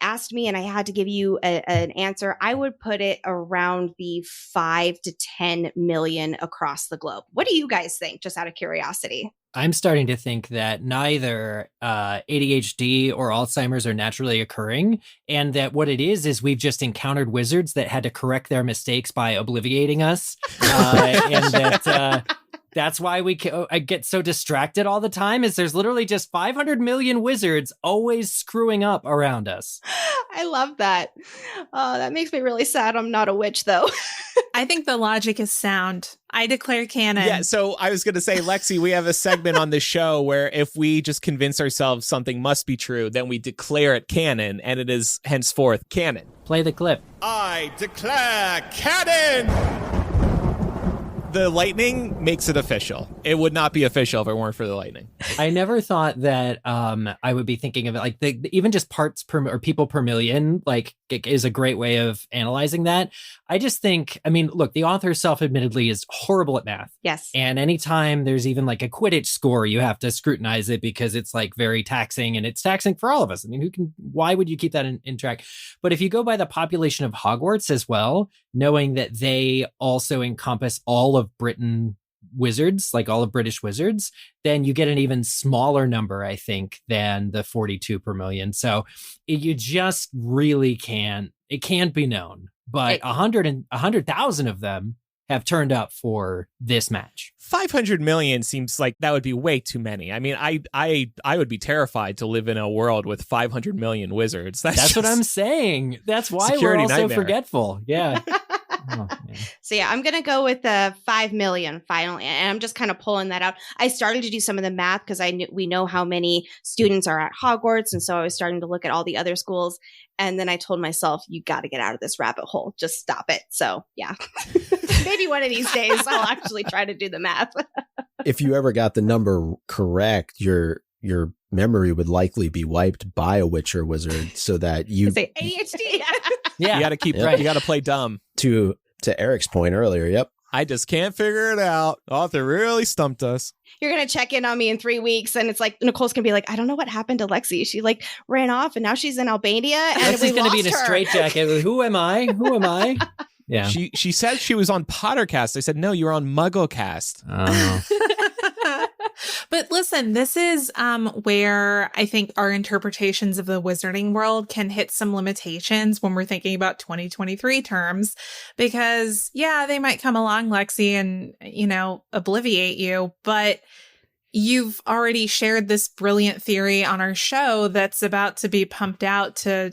asked me and I had to give you an answer, I would put it around the 5 to 10 million across the globe. What do you guys think, just out of curiosity? I'm starting to think that neither ADHD or Alzheimer's are naturally occurring, and that what it is we've just encountered wizards that had to correct their mistakes by obliviating us, and that that's why I get so distracted all the time, is there's literally just 500 million wizards always screwing up around us. I love that. That makes me really sad. I'm not a witch, though. I think the logic is sound. I declare canon. Yeah, so I was going to say, Lexi, we have a segment on this show where if we just convince ourselves something must be true, then we declare it canon, and it is henceforth canon. Play the clip. I declare canon! The lightning makes it official. It would not be official if it weren't for the lightning. I never thought that I would be thinking of it like even just parts per or people per million, like, is a great way of analyzing that. I just think, I mean, look, the author self-admittedly is horrible at math. Yes. And anytime there's even like a Quidditch score, you have to scrutinize it because it's like very taxing, and it's taxing for all of us. I mean, why would you keep that in track? But if you go by the population of Hogwarts as well, knowing that they also encompass all of Britain wizards, like all of British wizards, then you get an even smaller number, I think, than the 42 per million. So you just really it can't be known. But 100,000 of them have turned up for this match. 500 million seems like that would be way too many. I mean, I would be terrified to live in a world with 500 million wizards. That's what I'm saying. That's why we're all so forgetful. Yeah. Oh, so yeah, I'm going to go with the 5 million finally. And I'm just kind of pulling that out. I started to do some of the math because we know how many students are at Hogwarts. And so I was starting to look at all the other schools. And then I told myself, you got to get out of this rabbit hole. Just stop it. So yeah, maybe one of these days I'll actually try to do the math. If you ever got the number correct, your memory would likely be wiped by a witch or wizard, so that you say ADHD. Yeah, you got to keep right. You got to play dumb. To Eric's point earlier, yep. I just can't figure it out. Author really stumped us. You're going to check in on me in 3 weeks, and it's like Nicole's going to be like, I don't know what happened to Lexi. She like ran off, and now she's in Albania, and Lexi's going to be in a straitjacket. Who am I? Who am I? Yeah. She said she was on Pottercast. I said, no, you were on MuggleCast. Oh. But listen, this is where I think our interpretations of the wizarding world can hit some limitations when we're thinking about 2023 terms, because yeah, they might come along, Lexi, and, obliviate you, but you've already shared this brilliant theory on our show that's about to be pumped out to,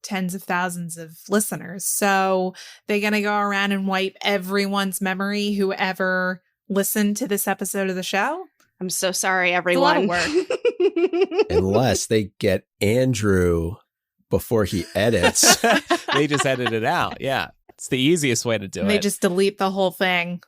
tens of thousands of listeners. So they're going to go around and wipe everyone's memory who ever listened to this episode of the show. I'm so sorry, everyone. It's a lot of work. Unless they get Andrew before he edits. They just edit it out. Yeah. It's the easiest way to do it. They just delete the whole thing.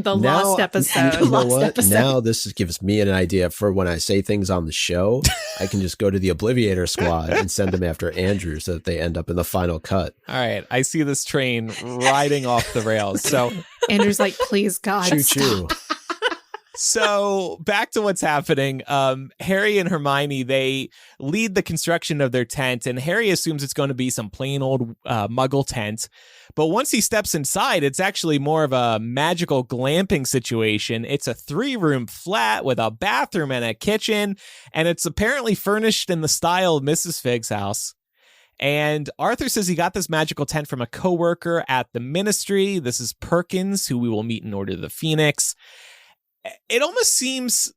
Lost episode. You know what? Now this gives me an idea for when I say things on the show. I can just go to the Obliviator squad and send them after Andrew so that they end up in the final cut. All right. I see this train riding off the rails. So Andrew's like, please, God, choo-choo. stop. So back to what's happening. Harry and Hermione, they lead the construction of their tent, and Harry assumes it's going to be some plain old Muggle tent. But once he steps inside, it's actually more of a magical glamping situation. It's a 3-room flat with a bathroom and a kitchen, and it's apparently furnished in the style of Mrs. Fig's house. And Arthur says he got this magical tent from a coworker at the Ministry. This is Perkins, who we will meet in Order of the Phoenix. It almost seems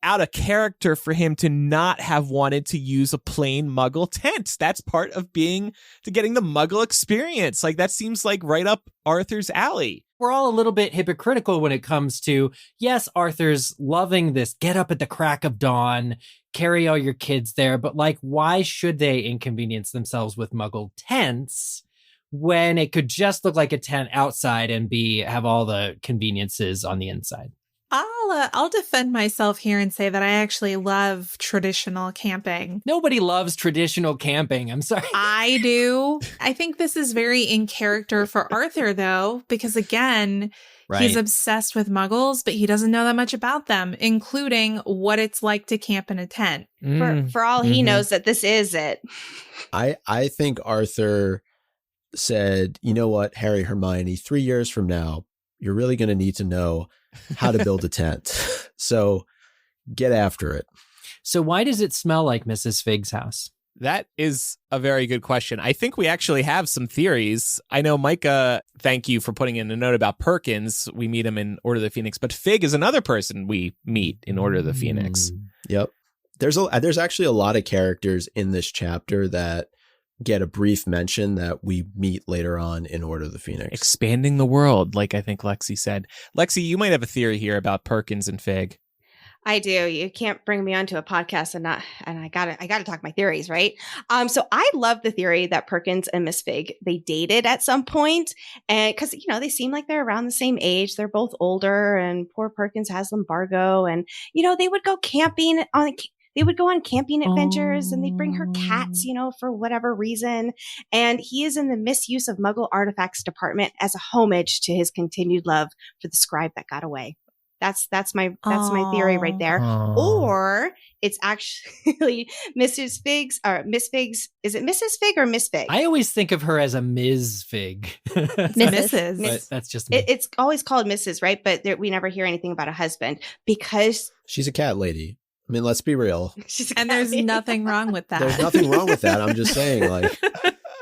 out of character for him to not have wanted to use a plain Muggle tent. That's part of getting the Muggle experience. Like, that seems like right up Arthur's alley. We're all a little bit hypocritical when it comes to, yes, Arthur's loving this, get up at the crack of dawn, carry all your kids there, but like, why should they inconvenience themselves with Muggle tents when it could just look like a tent outside and have all the conveniences on the inside? I'll defend myself here and say that I actually love traditional camping. Nobody loves traditional camping. I'm sorry. I do. I think this is very in character for Arthur, though, because again, he's obsessed with Muggles, but he doesn't know that much about them, including what it's like to camp in a tent. For all he knows that this is it. I think Arthur said, you know what, Harry, Hermione, 3 years from now, you're really going to need to know how to build a tent. So get after it. So why does it smell like Mrs. Fig's house? That is a very good question. I think we actually have some theories. I know, Micah, thank you for putting in a note about Perkins. We meet him in Order of the Phoenix, but Fig is another person we meet in Order of the Phoenix. Yep. There's actually a lot of characters in this chapter that get a brief mention that we meet later on in Order of the Phoenix. Expanding the world, like I think Lexi said. Lexi, you might have a theory here about Perkins and Fig. I do. You can't bring me onto a podcast and I gotta talk my theories, right? So I love the theory that Perkins and Miss Fig, they dated at some point, and because they seem like they're around the same age. They're both older, and poor Perkins has lumbago, and they would go camping They would go on camping adventures and they'd bring her cats, for whatever reason. And he is in the misuse of Muggle artifacts department as a homage to his continued love for the scribe that got away. That's my theory right there. Or it's actually Mrs. Fig's or Miss Fig's. Is it Mrs. Fig or Miss Fig? I always think of her as a Ms. Fig. Mrs. But that's just me. It's always called Mrs., right? But we never hear anything about a husband because she's a cat lady. I mean, let's be real. And there's nothing wrong with that. There's nothing wrong with that. I'm just saying, like.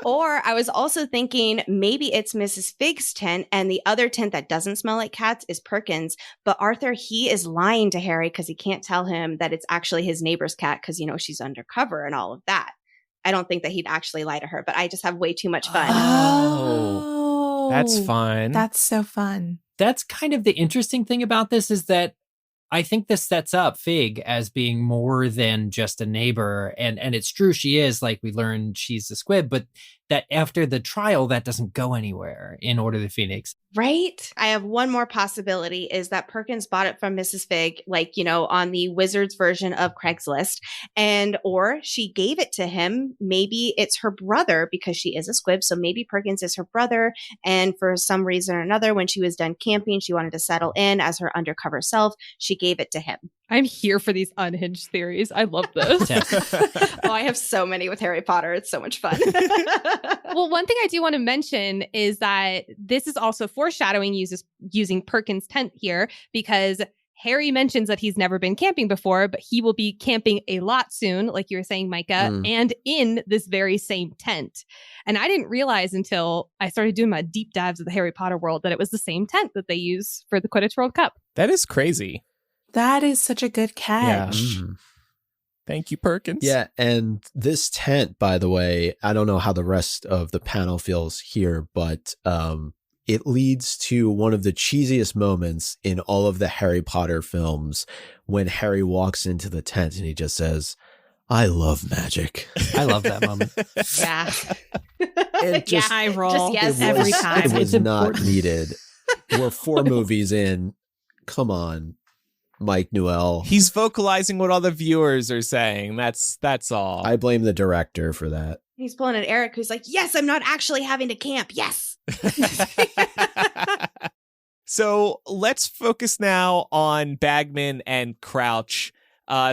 Or I was also thinking maybe it's Mrs. Fig's tent and the other tent that doesn't smell like cats is Perkins. But Arthur, he is lying to Harry because he can't tell him that it's actually his neighbor's cat because, she's undercover and all of that. I don't think that he'd actually lie to her, but I just have way too much fun. Oh, that's fun. That's so fun. That's kind of the interesting thing about this is that I think this sets up Fig as being more than just a neighbor. And it's true, she is, like we learned, she's a squib, but that after the trial, that doesn't go anywhere in Order of the Phoenix. Right? I have one more possibility is that Perkins bought it from Mrs. Fig, on the Wizards version of Craigslist, or she gave it to him. Maybe it's her brother because she is a squib. So maybe Perkins is her brother. And for some reason or another, when she was done camping, she wanted to settle in as her undercover self. She gave it to him. I'm here for these unhinged theories. I love this. Oh, I have so many with Harry Potter. It's so much fun. Well, one thing I do want to mention is that this is also foreshadowing using Perkins' tent here because Harry mentions that he's never been camping before, but he will be camping a lot soon, like you were saying, Micah, and in this very same tent. And I didn't realize until I started doing my deep dives of the Harry Potter world that it was the same tent that they use for the Quidditch World Cup. That is crazy. That is such a good catch. Yeah. Thank you, Perkins. Yeah, and this tent, by the way, I don't know how the rest of the panel feels here, but it leads to one of the cheesiest moments in all of the Harry Potter films when Harry walks into the tent and he just says, "I love magic." I love that moment. Yeah. I roll just yes every time. It was not needed. We're 4 movies in. Come on, Mike Newell. He's vocalizing what all the viewers are saying. That's all. I blame the director for that. He's pulling at Eric, who's like, yes, I'm not actually having to camp. Yes. So let's focus now on Bagman and Crouch.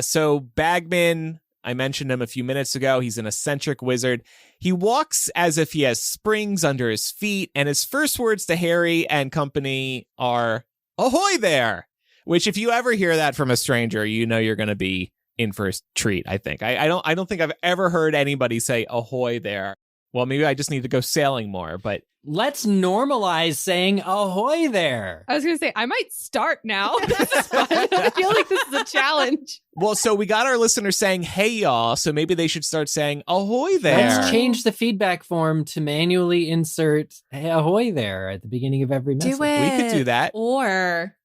So Bagman, I mentioned him a few minutes ago. He's an eccentric wizard. He walks as if he has springs under his feet, and his first words to Harry and company are, "Ahoy there!" Which, if you ever hear that from a stranger, you know you're going to be in for a treat, I think. I don't think I've ever heard anybody say "ahoy there." Well, maybe I just need to go sailing more, but Let's normalize saying ahoy there. I was going to say, I might start now. This is fun. I feel like this is a challenge. well, so we got our listeners saying, "Hey, y'all," so maybe they should start saying "ahoy there." Let's change the feedback form to manually insert "hey, ahoy there" at the beginning of every message. Do it. We could do that. Or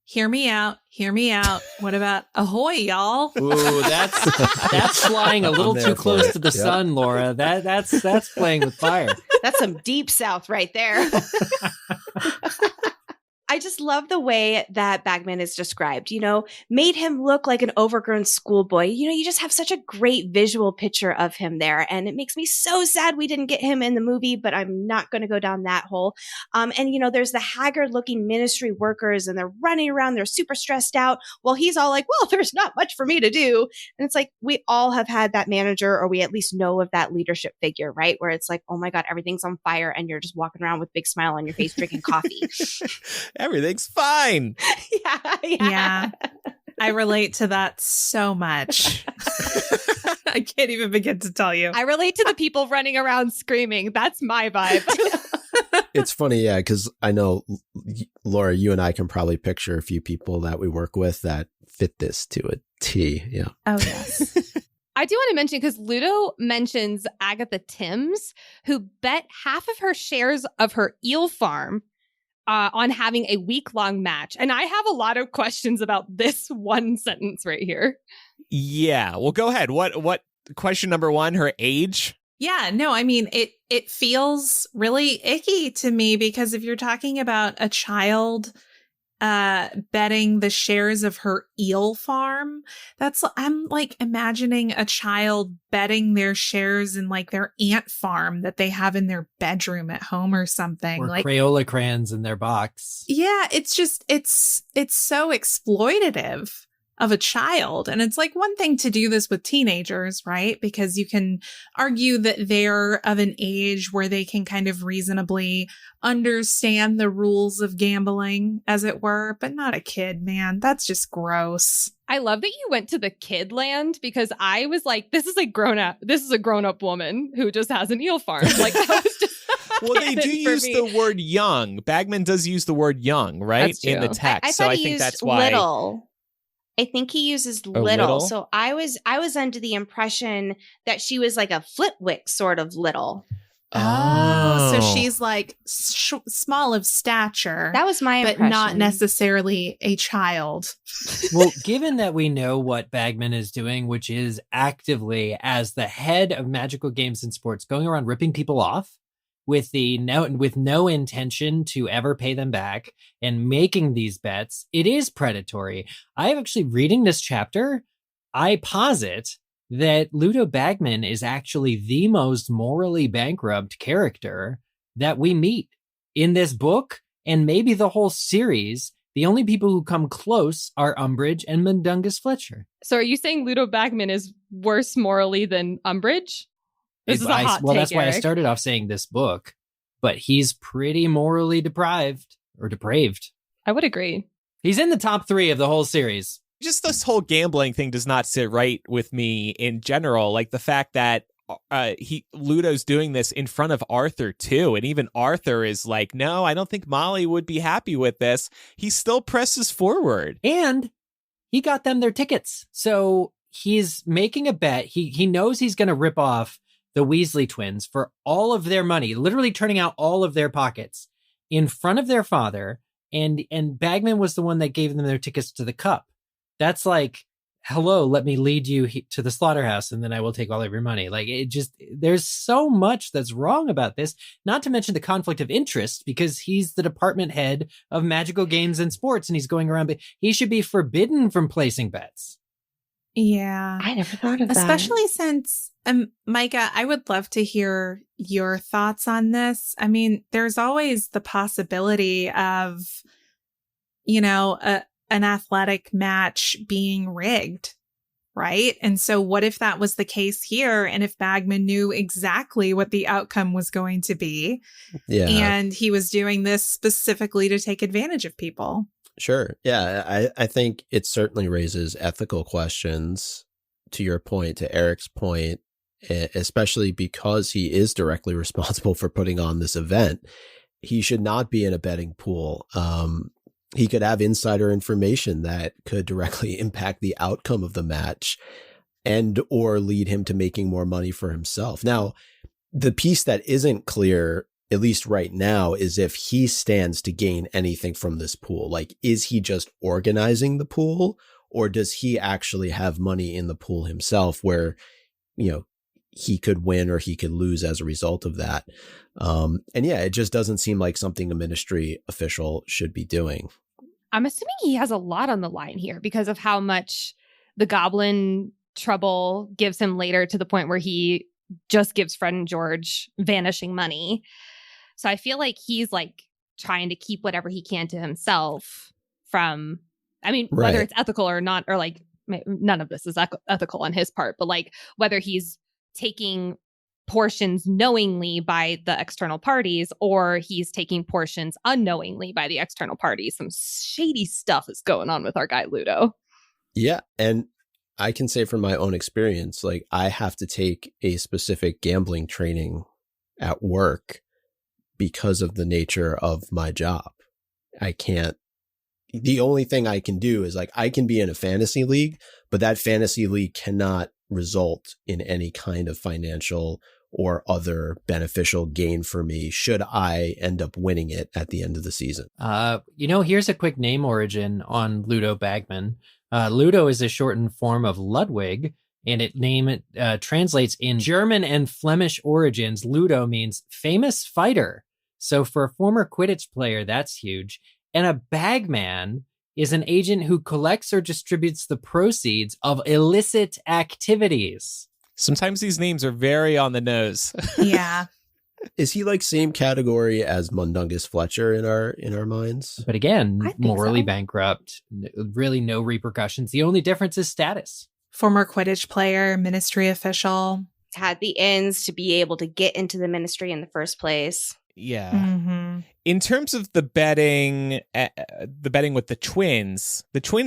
hear me out. Hear me out. What about ahoy, y'all? Ooh, that's flying a little I'm too there close for to it. the Yep. sun, Laura. That's playing with fire. That's some deep south right there. I just love the way that Bagman is described, made him look like an overgrown schoolboy. You just have such a great visual picture of him there. And it makes me so sad we didn't get him in the movie, but I'm not going to go down that hole. And there's the haggard looking ministry workers and they're running around. They're super stressed out. Well, he's all like, well, there's not much for me to do. And it's like, we all have had that manager, or we at least know of that leadership figure, right? Where it's like, oh my God, everything's on fire. And you're just walking around with a big smile on your face, drinking coffee. Everything's fine. Yeah. I relate to that so much. I can't even begin to tell you. I relate to the people running around screaming. That's my vibe. It's funny, yeah, because I know, Laura, you and I can probably picture a few people that we work with that fit this to a T. Yeah. Oh, yes. I do want to mention, because Ludo mentions Agatha Timms, who bet half of her shares of her eel farm on having a week-long match. And I have a lot of questions about this one sentence right here. Yeah. Well, go ahead. What question number one, her age? Yeah, no, I mean, it feels really icky to me, because if you're talking about a child betting the shares of her eel farm, I'm like imagining a child betting their shares in like their ant farm that they have in their bedroom at home or something. Or like Crayola crayons in their box. Yeah, it's just it's so exploitative of a child. And it's like one thing to do this with teenagers, right? Because you can argue that they're of an age where they can kind of reasonably understand the rules of gambling, as it were, but not a kid, man. That's just gross. I love that you went to the kid land, because I was like, this is a grown up woman who just has an eel farm. Like, that was just Well, they do use the word young. Bagman does use the word young, right? That's In the true. text. I so thought I he think used that's why. little. I think he uses little. little? So I was under the impression that she was like a Flitwick sort of little. So she's like small of stature. That was my but impression. not necessarily a child. Well, given that we know what Bagman is doing, which is actively, as the head of magical games and sports, going around ripping people off with no intention to ever pay them back and making these bets, it is predatory. I actually, reading this chapter, I posit that Ludo Bagman is actually the most morally bankrupt character that we meet in this book, and maybe the whole series. The only people who come close are Umbridge and Mundungus Fletcher. So are you saying Ludo Bagman is worse morally than Umbridge? This is a hot take, That's why I Eric. started off saying this book, but he's pretty morally depraved. I would agree. He's in the top 3 of the whole series. Just this whole gambling thing does not sit right with me in general. Like the fact that Ludo's doing this in front of Arthur too, and even Arthur is like, no, I don't think Molly would be happy with this. He still presses forward. And he got them their tickets. So he's making a bet. He knows he's going to rip off the Weasley twins for all of their money, literally turning out all of their pockets in front of their father. And Bagman was the one that gave them their tickets to the cup. That's like, hello, let me lead you to the slaughterhouse, and then I will take all of your money. Like, it just, there's so much that's wrong about this, not to mention the conflict of interest, because he's the department head of magical games and sports, and he's going around, but he should be forbidden from placing bets. Yeah. I never thought of that. Especially since, Micah, I would love to hear your thoughts on this. I mean, there's always the possibility of an athletic match being rigged, right? And so what if that was the case here? And if Bagman knew exactly what the outcome was going to be, and he was doing this specifically to take advantage of people? Sure. Yeah, I think it certainly raises ethical questions, to your point, to Eric's point, especially because he is directly responsible for putting on this event. He should not be in a betting pool. He could have insider information that could directly impact the outcome of the match and or lead him to making more money for himself. Now, the piece that isn't clear, at least right now, is if he stands to gain anything from this pool. Like, is he just organizing the pool, or does he actually have money in the pool himself where, he could win or he could lose as a result of that? It just doesn't seem like something a ministry official should be doing. I'm assuming he has a lot on the line here because of how much the goblin trouble gives him later, to the point where he just gives Fred and George vanishing money. So I feel like he's like trying to keep whatever he can to himself from, whether it's ethical or not, or like none of this is ethical on his part, but like whether he's taking portions knowingly by the external parties or he's taking portions unknowingly by the external parties. Some shady stuff is going on with our guy Ludo. Yeah. And I can say from my own experience, like, I have to take a specific gambling training at work because of the nature of my job. The only thing I can do is, like, I can be in a fantasy league, but that fantasy league cannot result in any kind of financial or other beneficial gain for me should I end up winning it at the end of the season. Here's a quick name origin on Ludo Bagman. Ludo is a shortened form of Ludwig, and it translates in German and Flemish origins. Ludo means famous fighter. So for a former Quidditch player, that's huge. And a bagman is an agent who collects or distributes the proceeds of illicit activities. Sometimes these names are very on the nose. Yeah. Is he like same category as Mundungus Fletcher in our minds? But again, morally so. Bankrupt, really no repercussions. The only difference is status. Former Quidditch player, ministry official. Had the ends to be able to get into the ministry in the first place. Yeah. Mm-hmm. In terms of the betting with the twins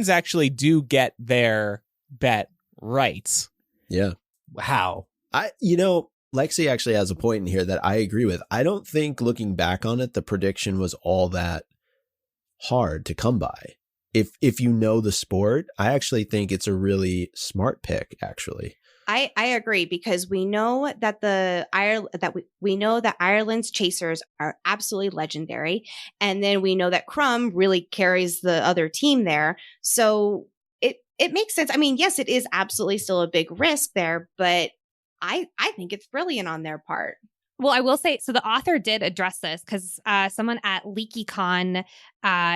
actually do get their bet right. Yeah. How? Lexi actually has a point in here that I agree with. I don't think, looking back on it, the prediction was all that hard to come by. If you know the sport, I actually think it's a really smart pick, actually. I agree, because we know that we know that Ireland's chasers are absolutely legendary, and then we know that Crumb really carries the other team there. So it makes sense. I mean, yes, it is absolutely still a big risk there, but I think it's brilliant on their part. Well, I will say, so the author did address this because someone at LeakyCon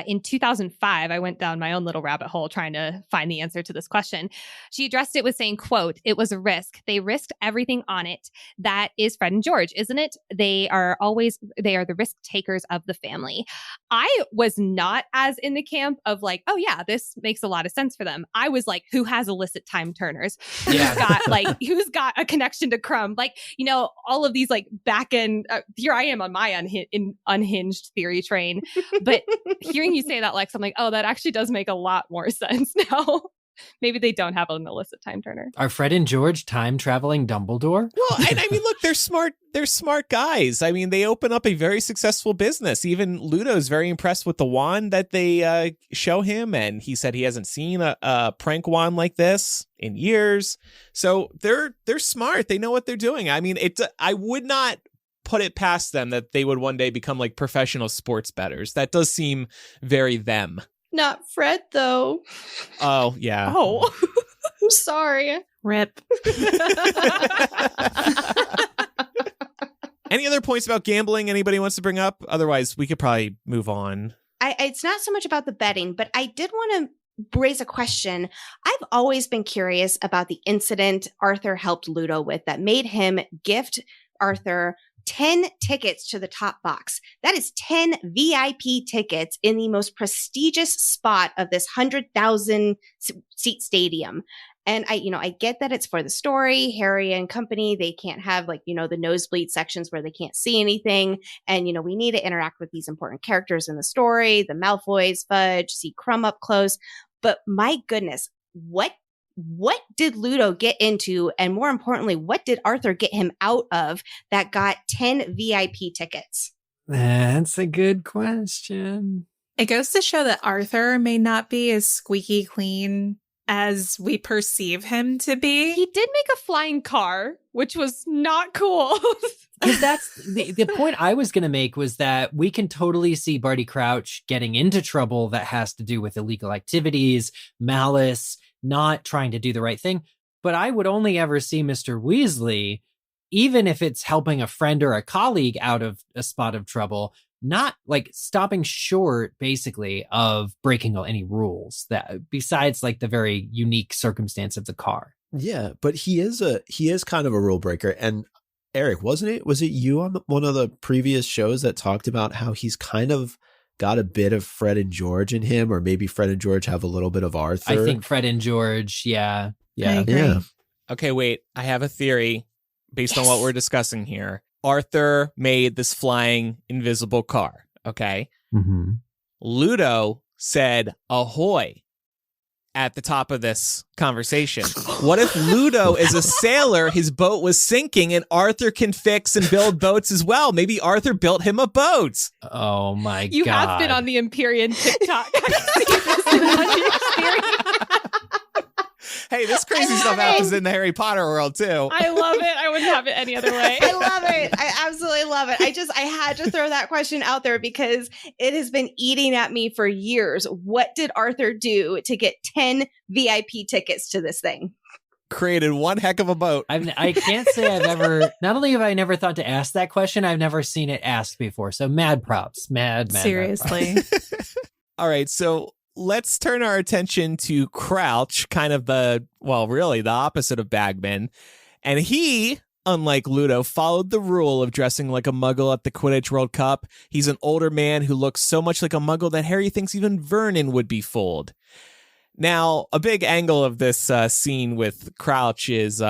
in 2005, I went down my own little rabbit hole trying to find the answer to this question. She addressed it with saying, quote, "It was a risk. They risked everything on it. That is Fred and George, isn't it? They are the risk takers of the family." I was not as in the camp of like, oh yeah, this makes a lot of sense for them. I was like, who has illicit time turners? Yeah. Who's got a connection to Crumb? Like, all of these like back end, here I am on my unhinged theory train. But hearing you say that, Lex, I'm like, oh, that actually does make a lot more sense now. Maybe they don't have an illicit time turner. Are Fred and George time traveling Dumbledore? Well, and I mean, look, they're smart. They're smart guys. I mean, they open up a very successful business. Even Ludo's very impressed with the wand that they show him, and he said he hasn't seen a prank wand like this in years. So they're smart. They know what they're doing. I mean, I would not put it past them that they would one day become like professional sports bettors. That does seem very them. Not Fred, though. Oh, yeah. Oh, I'm sorry. Rip. Any other points about gambling anybody wants to bring up? Otherwise, we could probably move on. It's not so much about the betting, but I did want to raise a question. I've always been curious about the incident Arthur helped Ludo with that made him gift Arthur 10 tickets to the top box. That is 10 VIP tickets in the most prestigious spot of this 100,000 seat stadium. And I get that it's for the story. Harry and company, they can't have the nosebleed sections where they can't see anything. And, we need to interact with these important characters in the story, the Malfoys, Fudge, see Crumb up close. But my goodness, what did Ludo get into? And more importantly, what did Arthur get him out of that got 10 VIP tickets? That's a good question. It goes to show that Arthur may not be as squeaky clean as we perceive him to be. He did make a flying car, which was not cool. Because that's the point I was going to make, was that we can totally see Barty Crouch getting into trouble that has to do with illegal activities, malice, not trying to do the right thing. But I would only ever see Mr. Weasley, even if it's helping a friend or a colleague out of a spot of trouble, not stopping short basically of breaking any rules, that besides the very unique circumstance of the car. Yeah, but he is kind of a rule breaker. And Eric, was it you on one of the previous shows that talked about how he's kind of got a bit of Fred and George in him, or maybe Fred and George have a little bit of Arthur? I think Fred and George, yeah. I agree. Yeah. Okay, wait. I have a theory based on what we're discussing here. Arthur made this flying invisible car, okay? Mm-hmm. Ludo said ahoy at the top of this conversation. What if Ludo is a sailor, his boat was sinking, and Arthur can fix and build boats as well? Maybe Arthur built him a boat. Oh my God. You have been on the Empyrean TikTok. I've seen this on the Experience. Hey, this crazy stuff happens in the Harry Potter world too. I love it. I wouldn't have it any other way. I love it. I absolutely love it. I had to throw that question out there because it has been eating at me for years. What did Arthur do to get 10 VIP tickets to this thing? Created one heck of a boat. I can't say I've ever, not only have I never thought to ask that question, I've never seen it asked before. So mad props. Mad Seriously. props. All right, so let's turn our attention to Crouch, kind of really the opposite of Bagman. And he, unlike Ludo, followed the rule of dressing like a Muggle at the Quidditch World Cup. He's an older man who looks so much like a Muggle that Harry thinks even Vernon would be fooled. Now, a big angle of this scene with Crouch is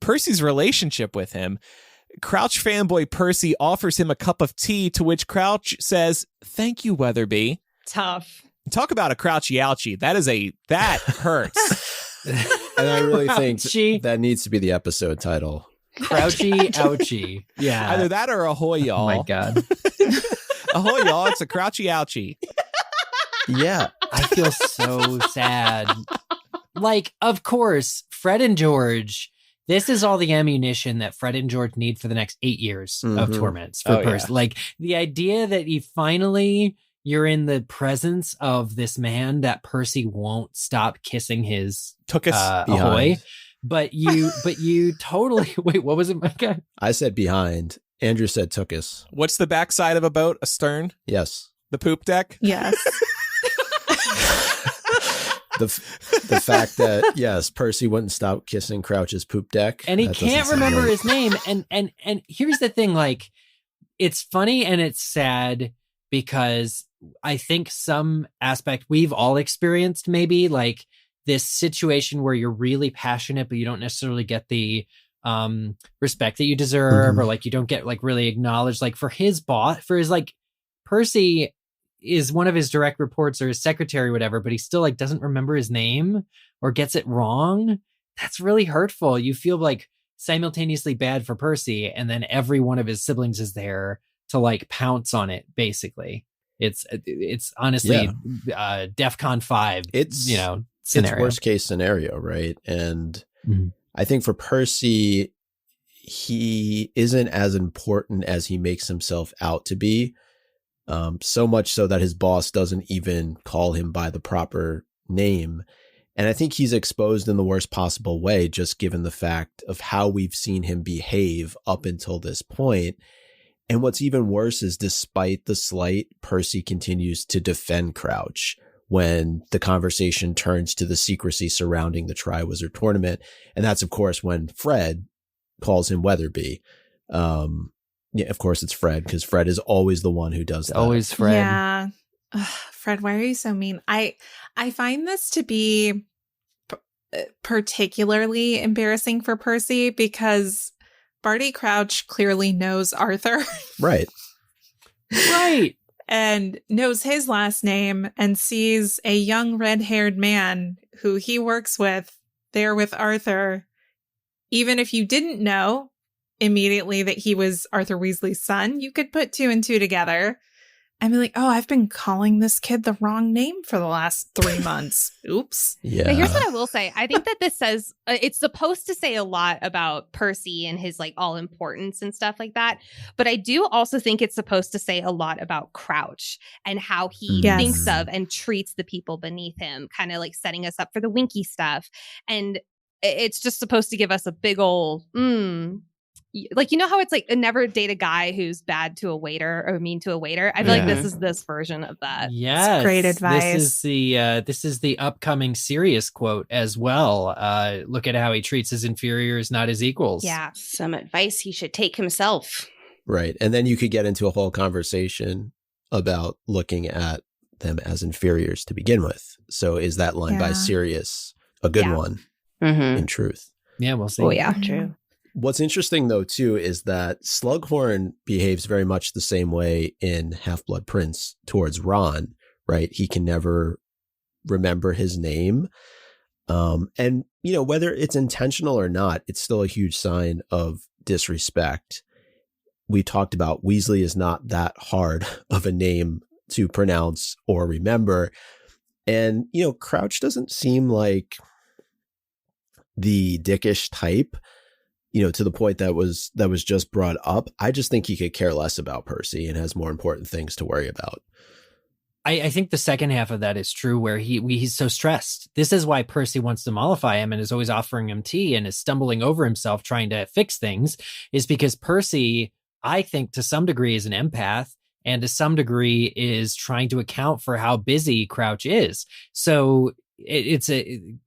Percy's relationship with him. Crouch fanboy Percy offers him a cup of tea, to which Crouch says, "Thank you, Weatherby." Tough. Talk about a Crouchy Ouchy. That hurts. And I really think Ouchie. that needs to be the episode title. Crouchy, ouchie. Yeah. Either that or ahoy, y'all. Oh my God. Ahoy, y'all. It's a Crouchy Ouchy. Yeah. I feel so sad. Of course, Fred and George, this is all the ammunition that Fred and George need for the next 8 years of torments for Percy. Yeah. The idea that you're in the presence of this man that Percy won't stop kissing his Took us ahoy. But you totally, wait, what was it, Micah? I said behind. Andrew said took us. What's the backside of a boat? A stern? Yes. The poop deck? Yes. The fact that, yes, Percy wouldn't stop kissing Crouch's poop deck. And he can't remember his name. And here's the thing, it's funny and it's sad because I think some aspect we've all experienced, maybe this situation where you're really passionate, but you don't necessarily get the respect that you deserve, or you don't get really acknowledged. For his boss, Percy is one of his direct reports or his secretary or whatever, but he still doesn't remember his name or gets it wrong. That's really hurtful. You feel simultaneously bad for Percy, and then every one of his siblings is there to pounce on it. Basically, it's honestly DEFCON 5. It's scenario. It's worst case scenario, right? And I think for Percy, he isn't as important as he makes himself out to be. So much so that his boss doesn't even call him by the proper name. And I think he's exposed in the worst possible way, just given the fact of how we've seen him behave up until this point. And what's even worse is, despite the slight, Percy continues to defend Crouch when the conversation turns to the secrecy surrounding the Triwizard Tournament. And that's, of course, when Fred calls him Weatherby. Yeah, of course it's Fred, because Fred is always the one who does that. Always Fred. Yeah. Ugh, Fred, why are you so mean? I find this to be particularly embarrassing for Percy because Barty Crouch clearly knows Arthur. Right. Right. And knows his last name and sees a young red-haired man who he works with there with Arthur. Even if you didn't know immediately that he was Arthur Weasley's son, you could put 2 and 2 together and be like, oh, I've been calling this kid the wrong name for the last 3 months. Oops. Yeah. But here's what I will say. I think that this says it's supposed to say a lot about Percy and his like all importance and stuff like that. But I do also think it's supposed to say a lot about Crouch and how he Yes. thinks of and treats the people beneath him, kind of like setting us up for the Winky stuff. And it's just supposed to give us a big old, like, you know how it's like never date a guy who's bad to a waiter or mean to a waiter? I feel like this is this version of that. Yes, great advice. This is the upcoming Sirius quote as well. Look at how he treats his inferiors, not his equals. Yeah. Some advice he should take himself. Right. And then you could get into a whole conversation about looking at them as inferiors to begin with. So is that line by Yeah. Sirius a good one Mm-hmm. in truth? Yeah, we'll see. Oh, yeah, true. What's interesting, though, too, is that Slughorn behaves very much the same way in Half-Blood Prince towards Ron, right? He can never remember his name. And, you know, whether it's intentional or not, it's still a huge sign of disrespect. We talked about Weasley is not that hard of a name to pronounce or remember. And, you know, Crouch doesn't seem like the dickish type, you know, to the point that was just brought up. I just think he could care less about Percy and has more important things to worry about. I think the second half of that is true, where he's so stressed. This is why Percy wants to mollify him and is always offering him tea and is stumbling over himself trying to fix things, is because Percy, I think to some degree, is an empath and to some degree is trying to account for how busy Crouch is. So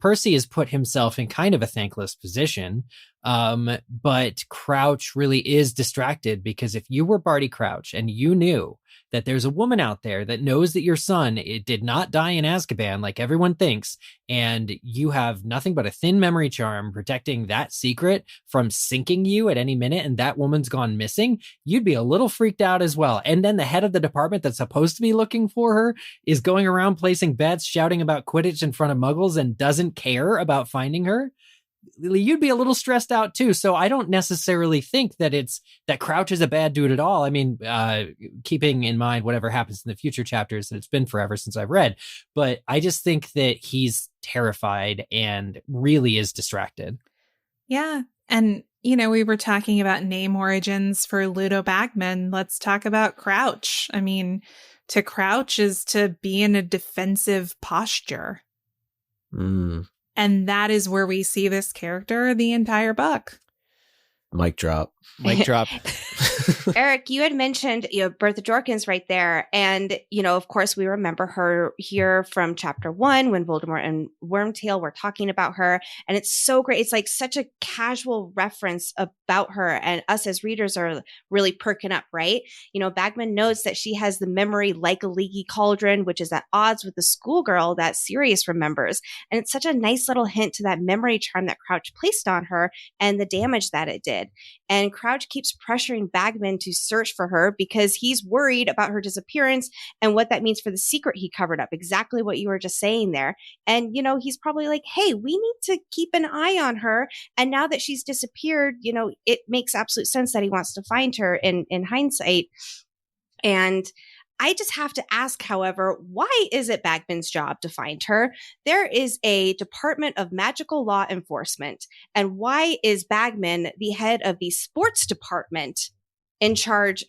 Percy has put himself in kind of a thankless position. But Crouch really is distracted, because if you were Barty Crouch and you knew that there's a woman out there that knows that your son did not die in Azkaban like everyone thinks, and you have nothing but a thin memory charm protecting that secret from sinking you at any minute, and that woman's gone missing, you'd be a little freaked out as well. And then the head of the department that's supposed to be looking for her is going around placing bets, shouting about Quidditch in front of Muggles, and doesn't care about finding her. You'd be a little stressed out too. So I don't necessarily think that Crouch is a bad dude at all. I mean, keeping in mind whatever happens in the future chapters, that it's been forever since I've read, but I just think that he's terrified and really is distracted. Yeah. And, you know, we were talking about name origins for Ludo Bagman. Let's talk about Crouch. I mean, to crouch is to be in a defensive posture. And that is where we see this character the entire book. Mic drop. Mic drop. Eric, you had mentioned, Bertha Jorkins right there. And, of course, we remember her here from chapter 1 when Voldemort and Wormtail were talking about her. And it's so great. It's like such a casual reference about her. And us as readers are really perking up, right? Bagman notes that she has the memory like a leaky cauldron, which is at odds with the schoolgirl that Sirius remembers. And it's such a nice little hint to that memory charm that Crouch placed on her and the damage that it did. And Crouch keeps pressuring Bagman to search for her because he's worried about her disappearance and what that means for the secret he covered up. Exactly what you were just saying there. And, he's probably like, hey, we need to keep an eye on her. And now that she's disappeared, it makes absolute sense that he wants to find her in hindsight. And I just have to ask, however, why is it Bagman's job to find her? There is a Department of Magical Law Enforcement. And why is Bagman the head of the sports department in charge,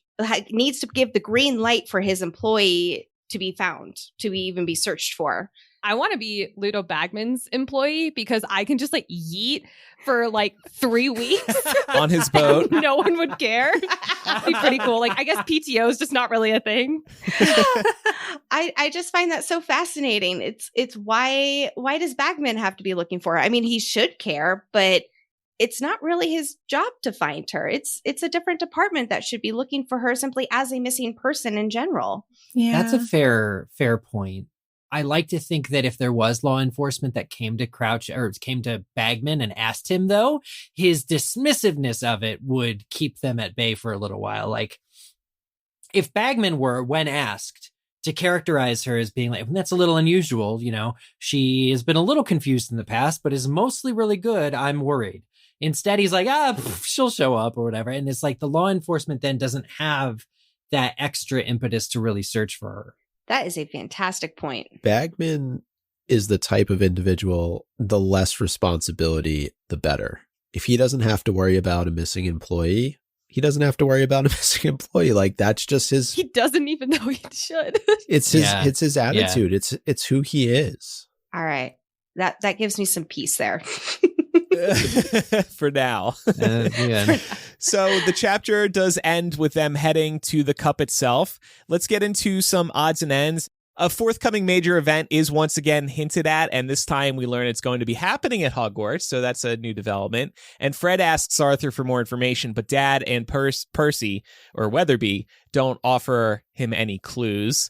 needs to give the green light for his employee to be found, to even be searched for? I want to be Ludo Bagman's employee because I can just yeet for 3 weeks on his boat. No one would care. That'd be pretty cool. I guess PTO is just not really a thing. I just find that so fascinating. It's why does Bagman have to be looking for her? I mean, he should care, but it's not really his job to find her. It's a different department that should be looking for her simply as a missing person in general. Yeah. That's a fair point. I like to think that if there was law enforcement that came to Crouch or came to Bagman and asked him, though, his dismissiveness of it would keep them at bay for a little while. Like, if Bagman were, when asked, to characterize her as being like, that's a little unusual, you know, she has been a little confused in the past, but is mostly really good, I'm worried. Instead, he's like, she'll show up or whatever. And it's like the law enforcement then doesn't have that extra impetus to really search for her. That is a fantastic point. Bagman is the type of individual, the less responsibility, the better. If he doesn't have to worry about a missing employee, he doesn't have to worry about a missing employee. Like, that's just his... He doesn't even know he should. It's his attitude. Yeah. It's who he is. All right. That gives me some peace there. For now. So the chapter does end with them heading to the cup itself. Let's get into some odds and ends. A forthcoming major event is once again hinted at, and this time we learn it's going to be happening at Hogwarts, so that's a new development. And Fred asks Arthur for more information, but Dad and Percy, or Weatherby, don't offer him any clues.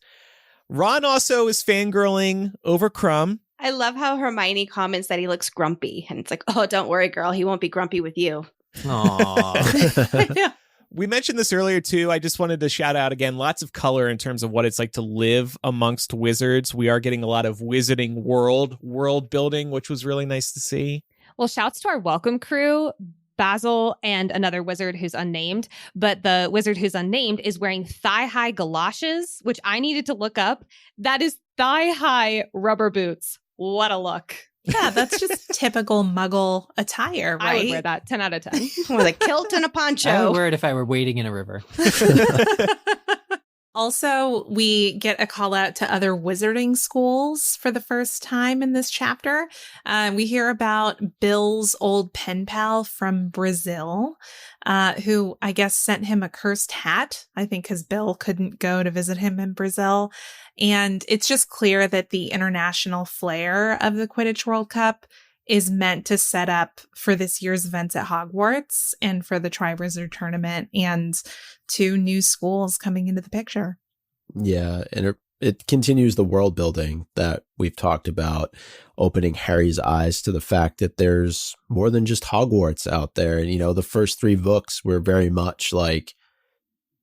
Ron also is fangirling over Crumb. I love how Hermione comments that he looks grumpy, and it's like, oh, don't worry, girl, he won't be grumpy with you. Aww. Yeah. We mentioned this earlier, too. I just wanted to shout out again, lots of color in terms of what it's like to live amongst wizards. We are getting a lot of wizarding world building, which was really nice to see. Well, shouts to our welcome crew, Basil and another wizard who's unnamed. But the wizard who's unnamed is wearing thigh-high galoshes, which I needed to look up. That is thigh-high rubber boots. What a look. Yeah, that's just typical Muggle attire, right? I would wear that 10 out of 10. With a kilt and a poncho. I would wear it if I were wading in a river. Also, we get a call out to other wizarding schools for the first time in this chapter. We hear about Bill's old pen pal from Brazil, who I guess sent him a cursed hat, I think because Bill couldn't go to visit him in Brazil. And it's just clear that the international flair of the Quidditch World Cup is meant to set up for this year's events at Hogwarts and for the Triwizard Tournament and 2 new schools coming into the picture. Yeah, and it continues the world building that we've talked about, opening Harry's eyes to the fact that there's more than just Hogwarts out there. And, you know, the first 3 books were very much like,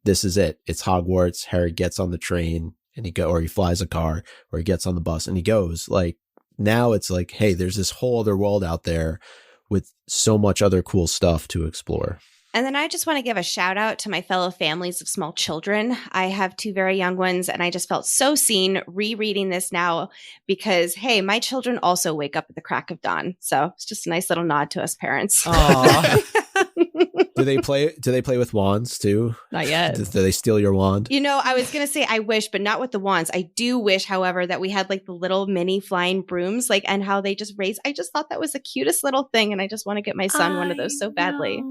this is it. It's Hogwarts. Harry gets on the train and he flies a car, or he gets on the bus and he goes. Like, now it's like, hey, there's this whole other world out there with so much other cool stuff to explore. And then I just want to give a shout out to my fellow families of small children. I have 2 very young ones, and I just felt so seen rereading this now because, hey, my children also wake up at the crack of dawn. So it's just a nice little nod to us parents. Aww. Do they play with wands too? Not yet. Do they steal your wand? You know, I was going to say I wish, but not with the wands. I do wish, however, that we had like the little mini flying brooms, like, and how they just raise. I just thought that was the cutest little thing. And I just want to get my son one of those so badly.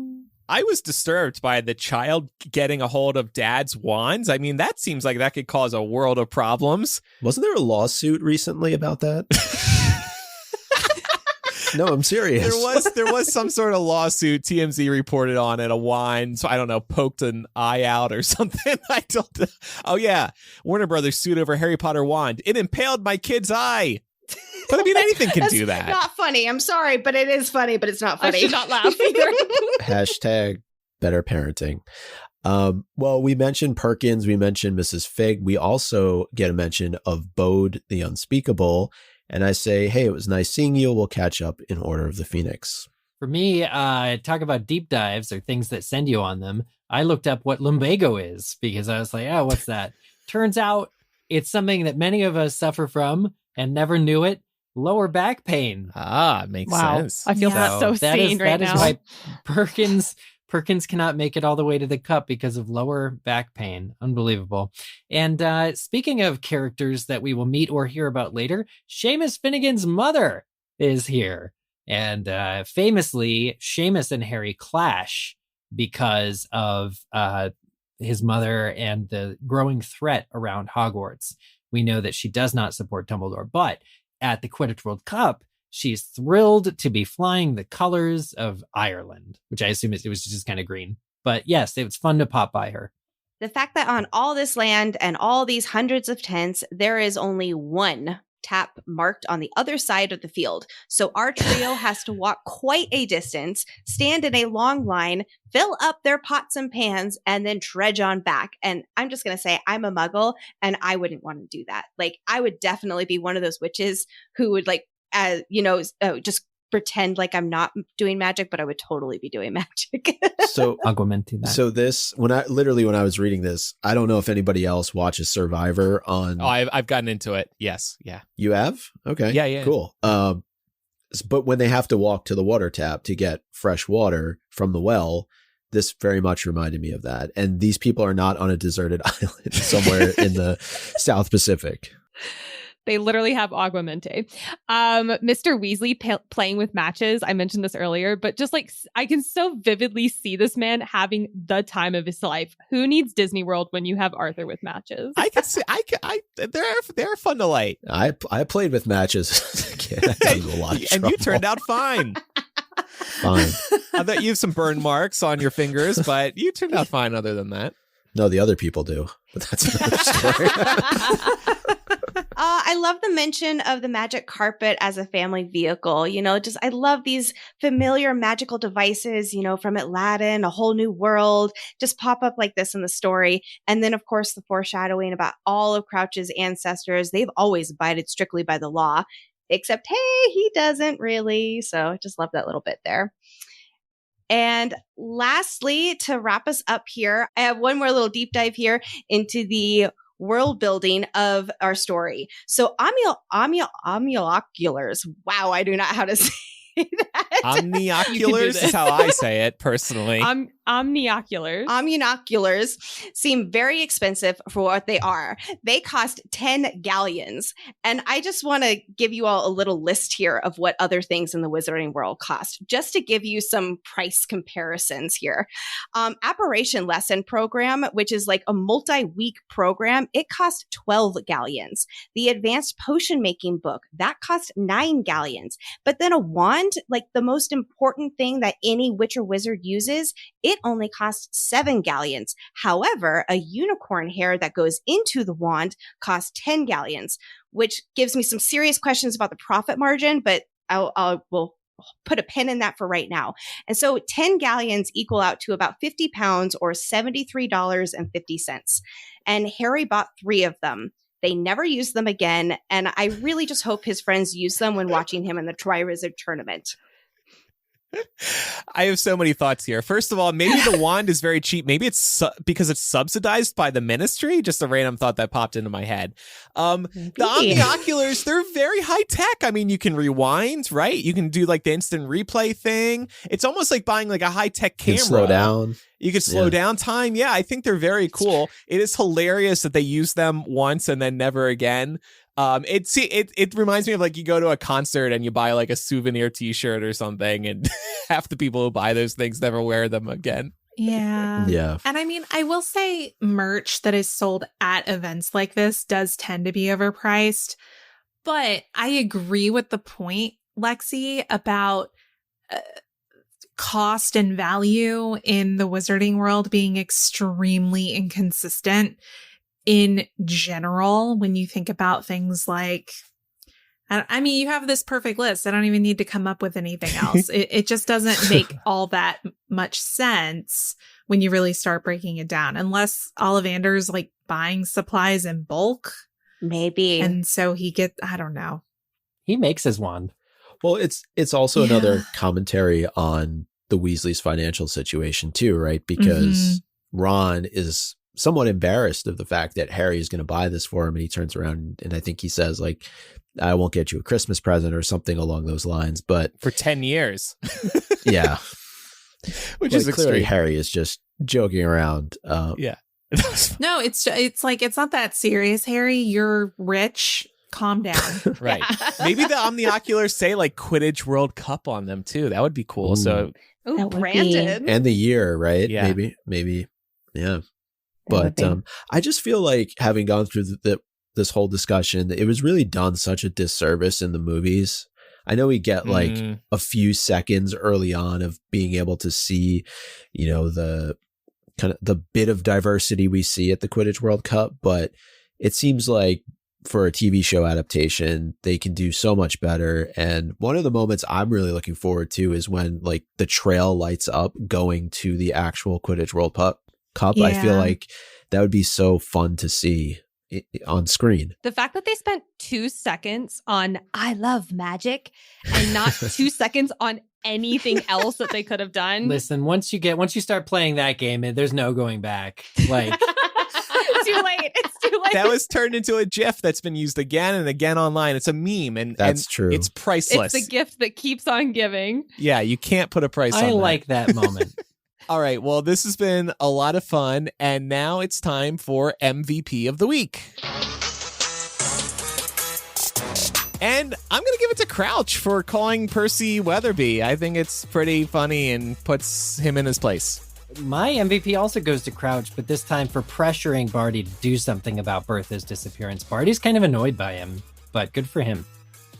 I was disturbed by the child getting a hold of Dad's wands. I mean, that seems like that could cause a world of problems. Wasn't there a lawsuit recently about that? No, I'm serious. There was some sort of lawsuit TMZ reported on it. A wand, so I don't know, poked an eye out or something. I don't know. Oh yeah, Warner Brothers sued over Harry Potter wand. It impaled my kid's eye. But I mean, anything can do that. Not funny. I'm sorry, but it is funny, but it's not funny. I should not laugh either. Hashtag better parenting. Well, we mentioned Perkins. We mentioned Mrs. Fig. We also get a mention of Bode the Unspeakable. And I say, hey, it was nice seeing you. We'll catch up in Order of the Phoenix. For me, talk about deep dives or things that send you on them. I looked up what lumbago is because I was like, oh, what's that? Turns out it's something that many of us suffer from and never knew it. Lower back pain. Makes wow. sense. I feel so seen right now. That is why Perkins cannot make it all the way to the cup because of lower back pain. Unbelievable. And speaking of characters that we will meet or hear about later, Seamus Finnegan's mother is here. And famously, Seamus and Harry clash because of his mother and the growing threat around Hogwarts. We know that she does not support Dumbledore, but at the Quidditch World Cup, She's thrilled to be flying the colors of Ireland, which I assume it was just kind of green. But yes, it was fun to pop by her. The fact that on all this land and all these hundreds of tents, there is only one tap marked on the other side of the field. So our trio has to walk quite a distance, stand in a long line, fill up their pots and pans, and then trudge on back. And I'm just going to say I'm a muggle and I wouldn't want to do that. Like, I would definitely be one of those witches who would just pretend like I'm not doing magic, but I would totally be doing magic. So Augmenting that. So this, when I was reading this, I don't know if anybody else watches Survivor on. Oh, I've gotten into it. Yes. Yeah. You have? Okay. Yeah. Cool. But when they have to walk to the water tap to get fresh water from the well, this very much reminded me of that. And these people are not on a deserted island somewhere in the South Pacific. They literally have aguamente. Mr. Weasley playing with matches. I mentioned this earlier, but just like I can so vividly see this man having the time of his life. Who needs Disney World when you have Arthur with matches? I can see. They're fun to light. I played with matches as a kid. I got into a lot of And trouble. you turned out fine. Fine. I bet you have some burn marks on your fingers, but you turned out fine. Other than that, No, the other people do, but that's another story. I love the mention of the magic carpet as a family vehicle. You know, just I love these familiar magical devices, you know, from Aladdin, A Whole New World, just pop up like this in the story. And then, of course, the foreshadowing about all of Crouch's ancestors. They've always abided strictly by the law, except, hey, he doesn't really. So I just love that little bit there. And lastly, to wrap us up here, I have one more little deep dive here into the world building of our story. So omnioculars. Wow, I do not know how to say that. omnioculars is how I say it personally. Omnioculars. Omnioculars seem very expensive for what they are. They cost 10 galleons. And I just want to give you all a little list here of what other things in the Wizarding world cost, just to give you some price comparisons here. Apparition Lesson Program, which is like a multi-week program, it cost 12 galleons. The Advanced Potion Making book, that cost 9 galleons. But then a wand, like the most important thing that any witch or wizard uses, it only costs 7 galleons. However, a unicorn hair that goes into the wand costs 10 galleons, which gives me some serious questions about the profit margin, but we'll put a pin in that for right now. And so 10 galleons equal out to about 50 pounds or $73.50. And Harry bought 3 of them. They never used them again. And I really just hope his friends use them when watching him in the Tri-Wizard tournament. I have so many thoughts here. First of all, maybe the wand is very cheap. Maybe it's because it's subsidized by the ministry. Just a random thought that popped into my head. The omnioculars, they're very high tech. I mean, you can rewind, right? You can do like the instant replay thing. It's almost like buying like a high tech camera. You can slow down. You can slow down time. Yeah, I think they're very cool. It is hilarious that they use them once and then never again. It reminds me of like you go to a concert and you buy like a souvenir T-shirt or something, and half the people who buy those things never wear them again. Yeah. Yeah. And I mean, I will say merch that is sold at events like this does tend to be overpriced, but I agree with the point, Lexi, about cost and value in the wizarding world being extremely inconsistent in general when you think about things like, I mean, you have this perfect list. I don't even need to come up with anything else. It just doesn't make all that much sense when you really start breaking it down, unless Ollivander's like buying supplies in bulk. Maybe. And so I don't know. He makes his wand. Well, it's also another commentary on the Weasleys' financial situation too, right? Because Ron is somewhat embarrassed of the fact that Harry is going to buy this for him, and he turns around and I think he says like, I won't get you a Christmas present or something along those lines, but for 10 years. Yeah. Which like, is clearly extreme. Harry is just joking around. Yeah. No, it's like, it's not that serious, Harry. You're rich. Calm down. Right. Maybe the omnioculars say like Quidditch World Cup on them too. That would be cool. Ooh. So Ooh, That would branded. And the year, right? Yeah. Maybe. Yeah. But I just feel like having gone through this whole discussion, it was really done such a disservice in the movies. I know we get like a few seconds early on of being able to see, you know, the kind of the bit of diversity we see at the Quidditch World Cup, but it seems like for a TV show adaptation, they can do so much better. And one of the moments I'm really looking forward to is when like the trail lights up going to the actual Quidditch World Cup. Yeah. I feel like that would be so fun to see on screen. The fact that they spent 2 seconds on I love magic and not 2 seconds on anything else that they could have done. Listen, once you start playing that game, there's no going back. Like Too late. It's too late. That was turned into a GIF that's been used again and again online. It's a meme, and That's true. It's priceless. It's the gift that keeps on giving. Yeah, you can't put a price on I that. like that moment. All right, well, this has been a lot of fun, and now it's time for MVP of the week. And I'm going to give it to Crouch for calling Percy Weatherby. I think it's pretty funny and puts him in his place. My MVP also goes to Crouch, but this time for pressuring Barty to do something about Bertha's disappearance. Barty's kind of annoyed by him, but good for him.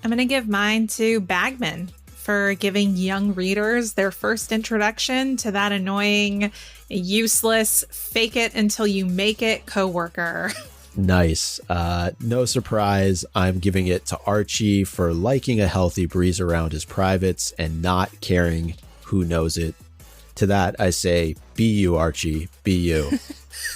I'm going to give mine to Bagman for giving young readers their first introduction to that annoying, useless, fake it until you make it coworker. Nice. No surprise, I'm giving it to Archie for liking a healthy breeze around his privates and not caring who knows it. To that, I say, be you, Archie, be you.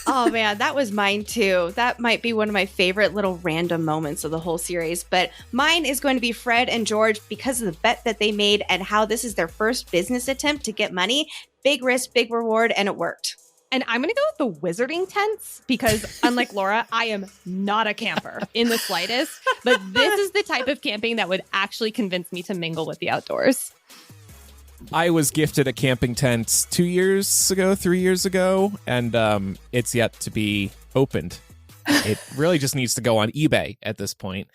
Oh man, that was mine too. That might be one of my favorite little random moments of the whole series. But mine is going to be Fred and George because of the bet that they made and how this is their first business attempt to get money. Big risk, big reward, and it worked. And I'm going to go with the wizarding tents because, unlike Laura, I am not a camper in the slightest. But this is the type of camping that would actually convince me to mingle with the outdoors. I was gifted a camping tent 3 years ago, and it's yet to be opened. It really just needs to go on eBay at this point.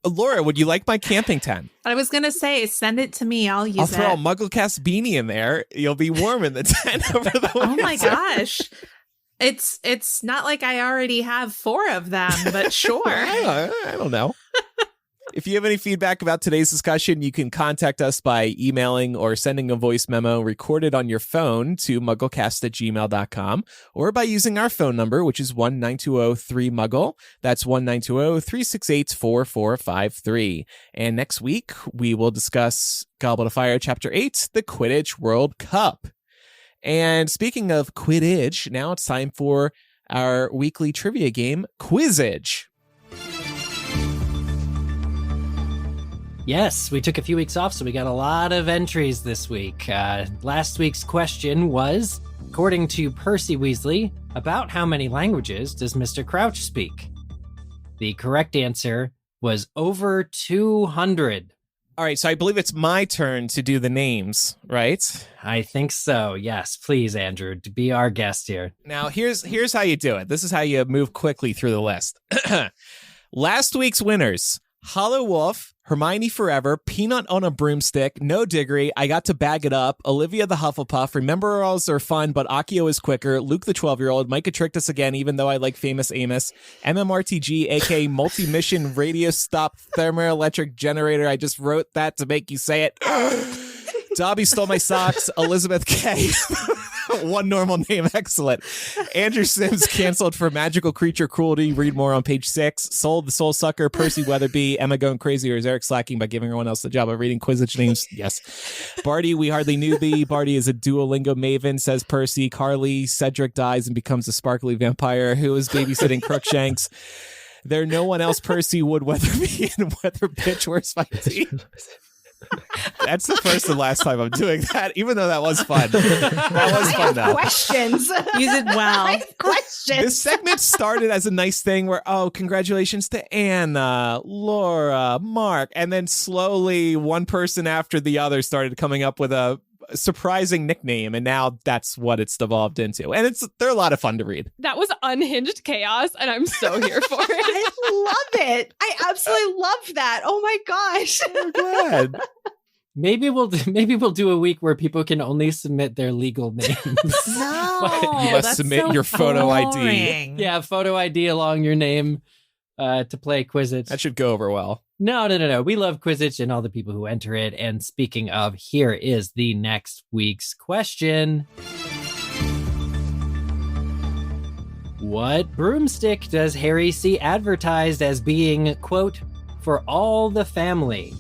Laura, would you like my camping tent? I was going to say, send it to me. I'll use I'll throw a it. MuggleCast beanie in there. You'll be warm in the tent over the winter. Oh my gosh. It's not like I already have 4 of them, but sure. I don't know. If you have any feedback about today's discussion, you can contact us by emailing or sending a voice memo recorded on your phone to mugglecast@gmail.com or by using our phone number, which is 1-920-3-MUGGLE. That's 1-920-368-4453. And next week, we will discuss Goblet of Fire Chapter 8, the Quidditch World Cup. And speaking of Quidditch, now it's time for our weekly trivia game, Quizzage. Yes, we took a few weeks off, so we got a lot of entries this week. Last week's question was, according to Percy Weasley, about how many languages does Mr. Crouch speak? The correct answer was over 200. All right, so I believe it's my turn to do the names, right? I think so. Yes, please, Andrew, to be our guest here. Now, here's how you do it. This is how you move quickly through the list. Last week's winners: Hollow Wolf, Hermione Forever, Peanut on a Broomstick, No Diggory, I Got to Bag It Up, Olivia the Hufflepuff, Remember-Alls are fun, but Accio is quicker, Luke the 12-year-old, Micah tricked us again, even though I like Famous Amos, MMRTG, aka Multi-Mission Radio Stop Thermoelectric Generator, I just wrote that to make you say it. Dobby Stole My Socks, Elizabeth K. One normal name, excellent. Andrew Sims canceled for magical creature cruelty. Read more on page 6. Soul the Soul Sucker, Percy Weatherby, Emma going crazy, or is Eric slacking by giving everyone else the job of reading Quidditch names? Yes. Barty, we hardly knew thee. Barty is a Duolingo maven, says Percy. Carly, Cedric dies and becomes a sparkly vampire who is babysitting Crookshanks. There no one else Percy would Weatherby and Weather Bitch Where's My Tea? That's the first and last time I'm doing that, even though that was fun. That was fun, though. Questions. You did well. I have questions. This segment started as a nice thing where, oh, congratulations to Anna, Laura, Mark, and then slowly one person after the other started coming up with a surprising nickname, and now that's what it's devolved into. And they're a lot of fun to read. That was unhinged chaos, and I'm so here for it. I love it. I absolutely love that. Oh my gosh. I'm glad. Maybe we'll do a week where people can only submit their legal names. No, You must that's submit so your photo ID. boring. Yeah, photo ID along your name to play Quizzitch. That should go over well. No. We love Quidditch and all the people who enter it. And speaking of, here is the next week's question. What broomstick does Harry see advertised as being, quote, for all the family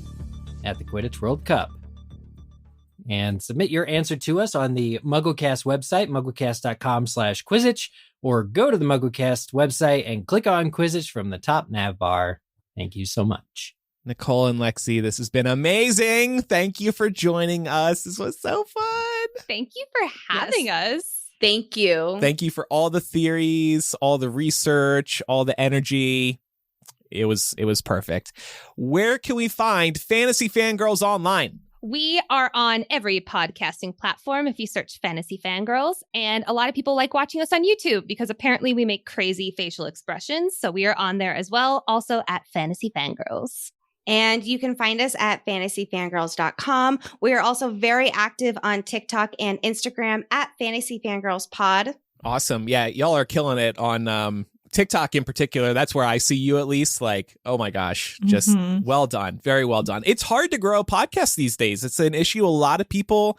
at the Quidditch World Cup? And submit your answer to us on the MuggleCast website, mugglecast.com/Quidditch, or go to the MuggleCast website and click on Quidditch from the top nav bar. Thank you so much. Nicole and Lexi, this has been amazing. Thank you for joining us. This was so fun. Thank you for having us. Thank you. Thank you for all the theories, all the research, all the energy. It was perfect. Where can we find Fantasy Fangirls online? We are on every podcasting platform if you search Fantasy Fangirls. And a lot of people like watching us on YouTube because apparently we make crazy facial expressions. So we are on there as well, also at Fantasy Fangirls. And you can find us at fantasyfangirls.com. We are also very active on TikTok and Instagram at Fantasy Fangirls Pod. Awesome. Yeah, y'all are killing it on TikTok in particular. That's where I see you at least. Like, oh my gosh, just well done. Very well done. It's hard to grow a podcast these days. It's an issue a lot of people,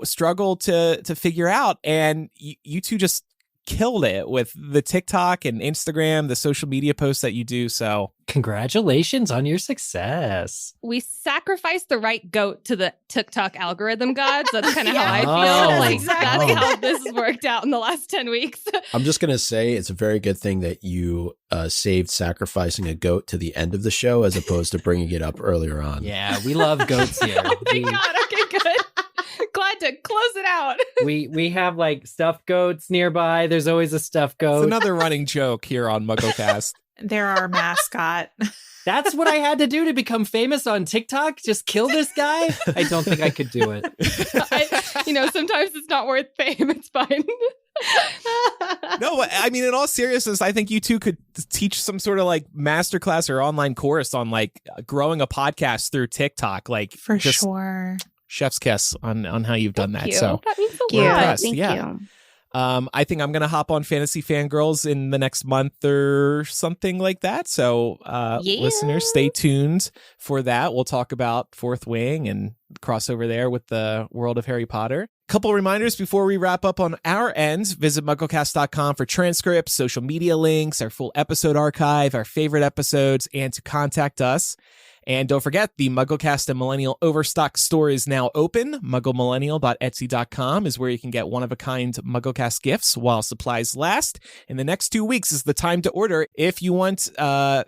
struggle to figure out. And you two just killed it with the TikTok and Instagram, the social media posts that you do. So congratulations on your success. We sacrificed the right goat to the TikTok algorithm gods. That's kind of how I Oh, feel. Like exactly. that's how this has worked out in the last 10 weeks. I'm just going to say it's a very good thing that you saved sacrificing a goat to the end of the show as opposed to bringing it up earlier on. Yeah, we love goats here. Oh my God. Okay, good. Glad to close it out. We have like stuffed goats nearby. There's always a stuffed goat. it's another running joke here on MuggleCast. They're our mascot. That's what I had to do to become famous on TikTok. Just kill this guy. I don't think I could do it. Sometimes it's not worth fame. It's fine. No, I mean, in all seriousness, I think you two could teach some sort of like masterclass or online course on like growing a podcast through TikTok. Like For just sure. chef's kiss on how you've done Thank that. you. So That means a We're lot. impressed. Thank Yeah. you. I think I'm going to hop on Fantasy Fangirls in the next month or something like that. So listeners, stay tuned for that. We'll talk about Fourth Wing and crossover there with the world of Harry Potter. Couple reminders before we wrap up on our end. Visit MuggleCast.com for transcripts, social media links, our full episode archive, our favorite episodes, and to contact us. And don't forget, the MuggleCast and Millennial Overstock store is now open. MuggleMillennial.etsy.com is where you can get one-of-a-kind MuggleCast gifts while supplies last. In the next 2 weeks is the time to order if you want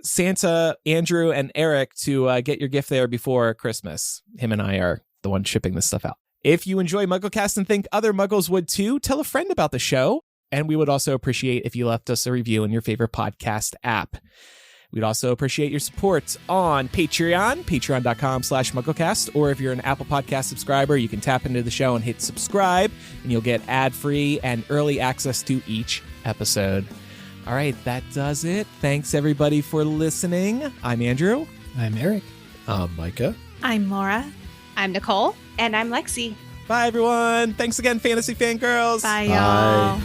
Santa, Andrew, and Eric to get your gift there before Christmas. Him and I are the ones shipping this stuff out. If you enjoy MuggleCast and think other Muggles would too, tell a friend about the show. And we would also appreciate if you left us a review in your favorite podcast app. We'd also appreciate your support on Patreon, patreon.com/MuggleCast, or if you're an Apple Podcast subscriber, you can tap into the show and hit subscribe, and you'll get ad-free and early access to each episode. All right, that does it. Thanks, everybody, for listening. I'm Andrew. I'm Eric. I'm Micah. I'm Laura. I'm Nicole. And I'm Lexi. Bye, everyone. Thanks again, Fantasy Fangirls. Bye, Bye. y'all.